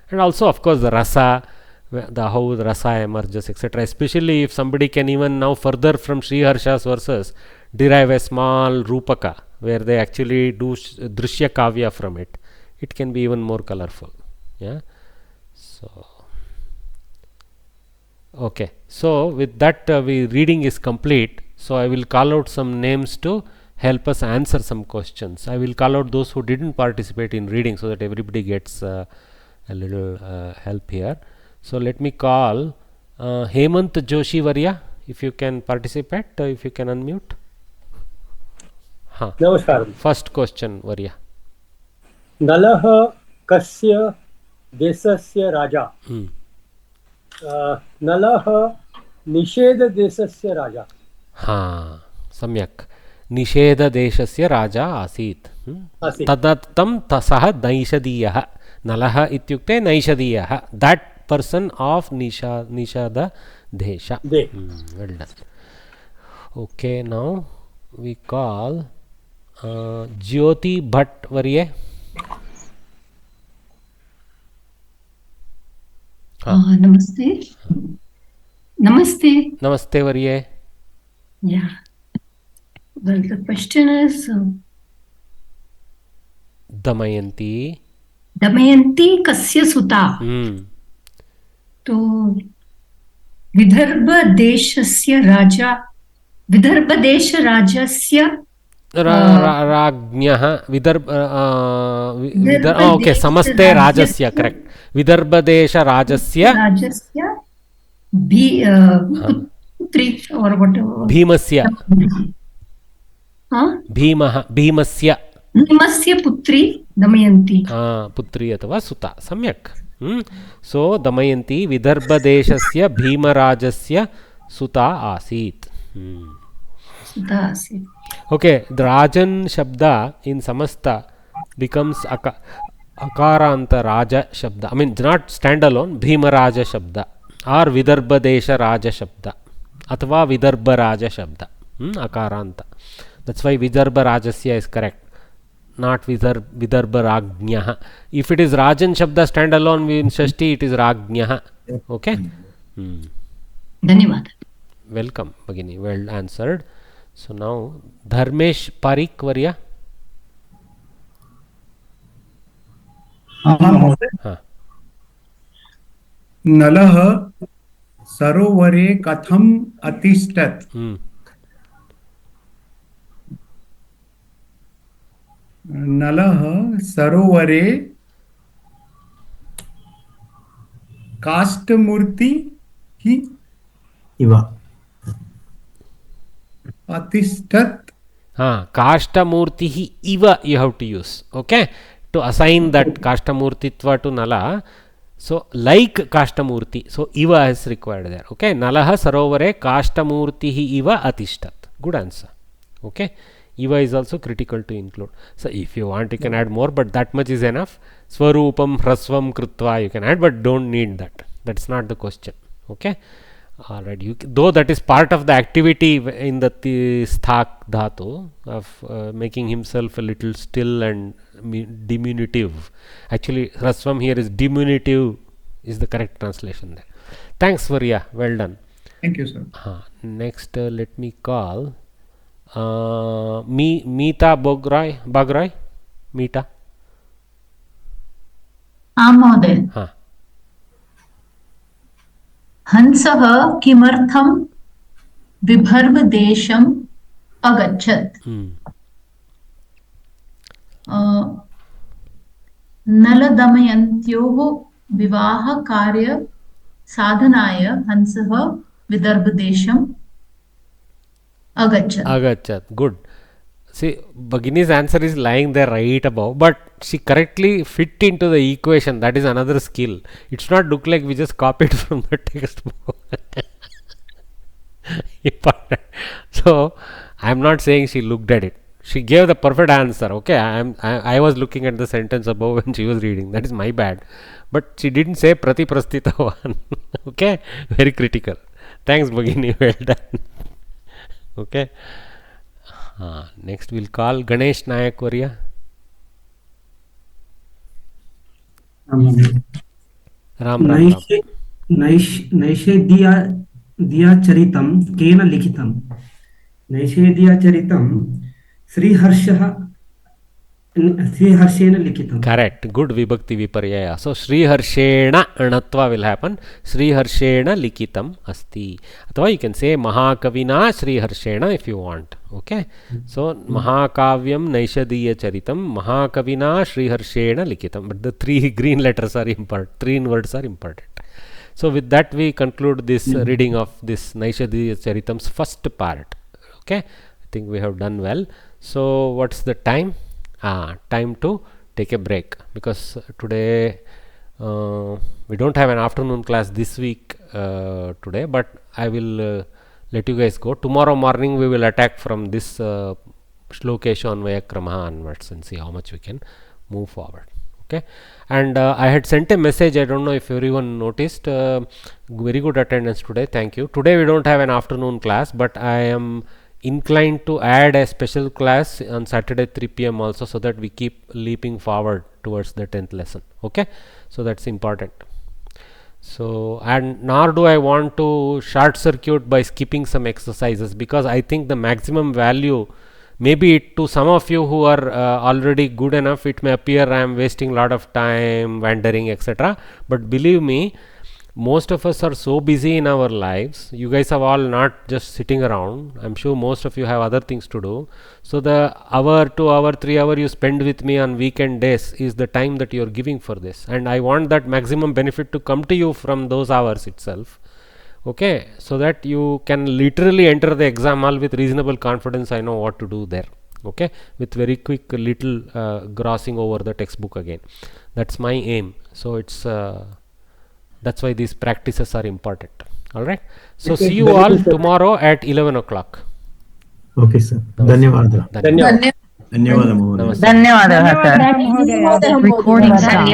And also, of course, the rasa, how the rasa emerges, etc. Especially if somebody can even now further from Sri Harsha's verses derive a small Rupaka, where they actually do Drishya Kavya from it. It can be even more colorful. Yeah. So, okay. So, with that, reading is complete. So, I will call out some names to help us answer some questions. I will call out those who didn't participate in reading, so that everybody gets a little help here. So, let me call Hemant Joshi Varya, if you can participate, if you can unmute. Namaskaram. First question, Varya. Nalaha kasya desasya raja. Nalaha nisheda desasya raja. Samyak. Nisheda deshasya raja asit. Tadattam tasah naishadiyaha. Nalaha ityukte naishadiyaha. That person of Nishada desha. Well done. Okay, now we call Jyoti Bhatt Varye. Namaste. Namaste Varye. Yeah. Well, the question is Damayanti kasya suta. तो विदर्भदेशस्य राजा विदर्भदेशराजस्य राज्ञः okay समस्ते राजस्य correct विदर्भदेशराजस्य पुत्री or whatever भीमस्य भीमस्य पुत्री दमयन्ती पुत्री अथवा सुता सम्यक् सो दमयन्ती विदर्भदेशस्य भीमराजस्य सुता आसीत् okay the rajan shabda in samasta becomes akaranta raja shabda I mean not standalone bhimaraja shabda or vidarbhadesha raja shabda athva vidarbha raja shabda akaranta that's why vidarbha rajasya is correct not vidarbha rajnyah if it is rajan shabda standalone in shashti it is rajnyah okay dhanyawad welcome bagini well answered. So now Dharmesh Parikh Varya. नलः सरोवरे कथम अतिष्ठत् नलः सरोवरे काष्ठमूर्ति ही इव अतिष्ठत् काष्ठमूर्तिः इव you have to use okay to assign that kaashtamurtitva to nala so like kaashtamurti so iva is required there okay nalah sarovare kaashtamurtihi iva atishtat good answer okay iva is also critical to include so if you want you can add more but that much is enough swarupam hrasvam krutva you can add but don't need that that's not the question okay. Alright, though that is part of the activity in the sthak dhatu of making himself a little still and diminutive. Actually, Rasvam here is diminutive is the correct translation there. Thanks, Varya. Well done. Thank you, sir. Next, let me call Meeta Bagrai. Meeta. Mहोदय. हंसः किमर्थं विदर्भदेशम् अगच्छत् नलदमयन्त्योः विवाहकार्य साधनाय हंसः विदर्भदेशम् अगच्छत् good. See, Bhagini's answer is lying there right above, but she correctly fit into the equation. That is another skill. It's not look like we just copied from the textbook. So, I am not saying she looked at it. She gave the perfect answer. Okay, I was looking at the sentence above when she was reading. That is my bad. But she didn't say Prati Prastitavan. Okay, very critical. Thanks, Bhagini. Well done. Okay. Next we'll call Ganesh Nayak Varya. Ram. नैषेद्याचरितं केन लिखितं नैषेद्याचरितं श्रीहर्षेण लिखितं correct good vibhakti viparyaya so श्रीहर्षेण anatva will happen श्रीहर्षेण लिखितं asti अथवा you can say महाकविना श्रीहर्षेण if you want okay so महाकाव्यं नैषधीयचरितं महाकविना श्रीहर्षेण लिखितं but the three green letters are important, three words are important. So with that we conclude this reading of this Naishadhiya Charitam's first part. Okay, I think we have done well. So what's the time? Time to take a break because today we don't have an afternoon class this week today, but I will let you guys go. Tomorrow morning we will attack from this Shlokesha Anvaya Kramaha onwards and see how much we can move forward. Okay, and I had sent a message. I don't know if everyone noticed. Very good attendance today. Thank you. Today we don't have an afternoon class, but I am inclined to add a special class on Saturday 3 p.m. also, so that we keep leaping forward towards the 10th lesson. Okay, so that's important. So, and nor do I want to short circuit by skipping some exercises, because I think the maximum value, maybe to some of you who are already good enough, it may appear I am wasting a lot of time wandering, etc. But believe me, most of us are so busy in our lives. You guys are all not just sitting around. I'm sure most of you have other things to do. So the hour, 2 hour, 3 hour you spend with me on weekend days is the time that you're giving for this. And I want that maximum benefit to come to you from those hours itself. Okay, so that you can literally enter the exam hall with reasonable confidence. I know what to do there. Okay, with very quick little grossing over the textbook again. That's my aim. So it's that's why these practices are important. All right. So see you all tomorrow at 11 o'clock. Okay, sir. Dhanyawada. Dhanyawada. Dhanyawada. ಧನ್ಯವಾದ. ಧನ್ಯವಾದ. Recording stop.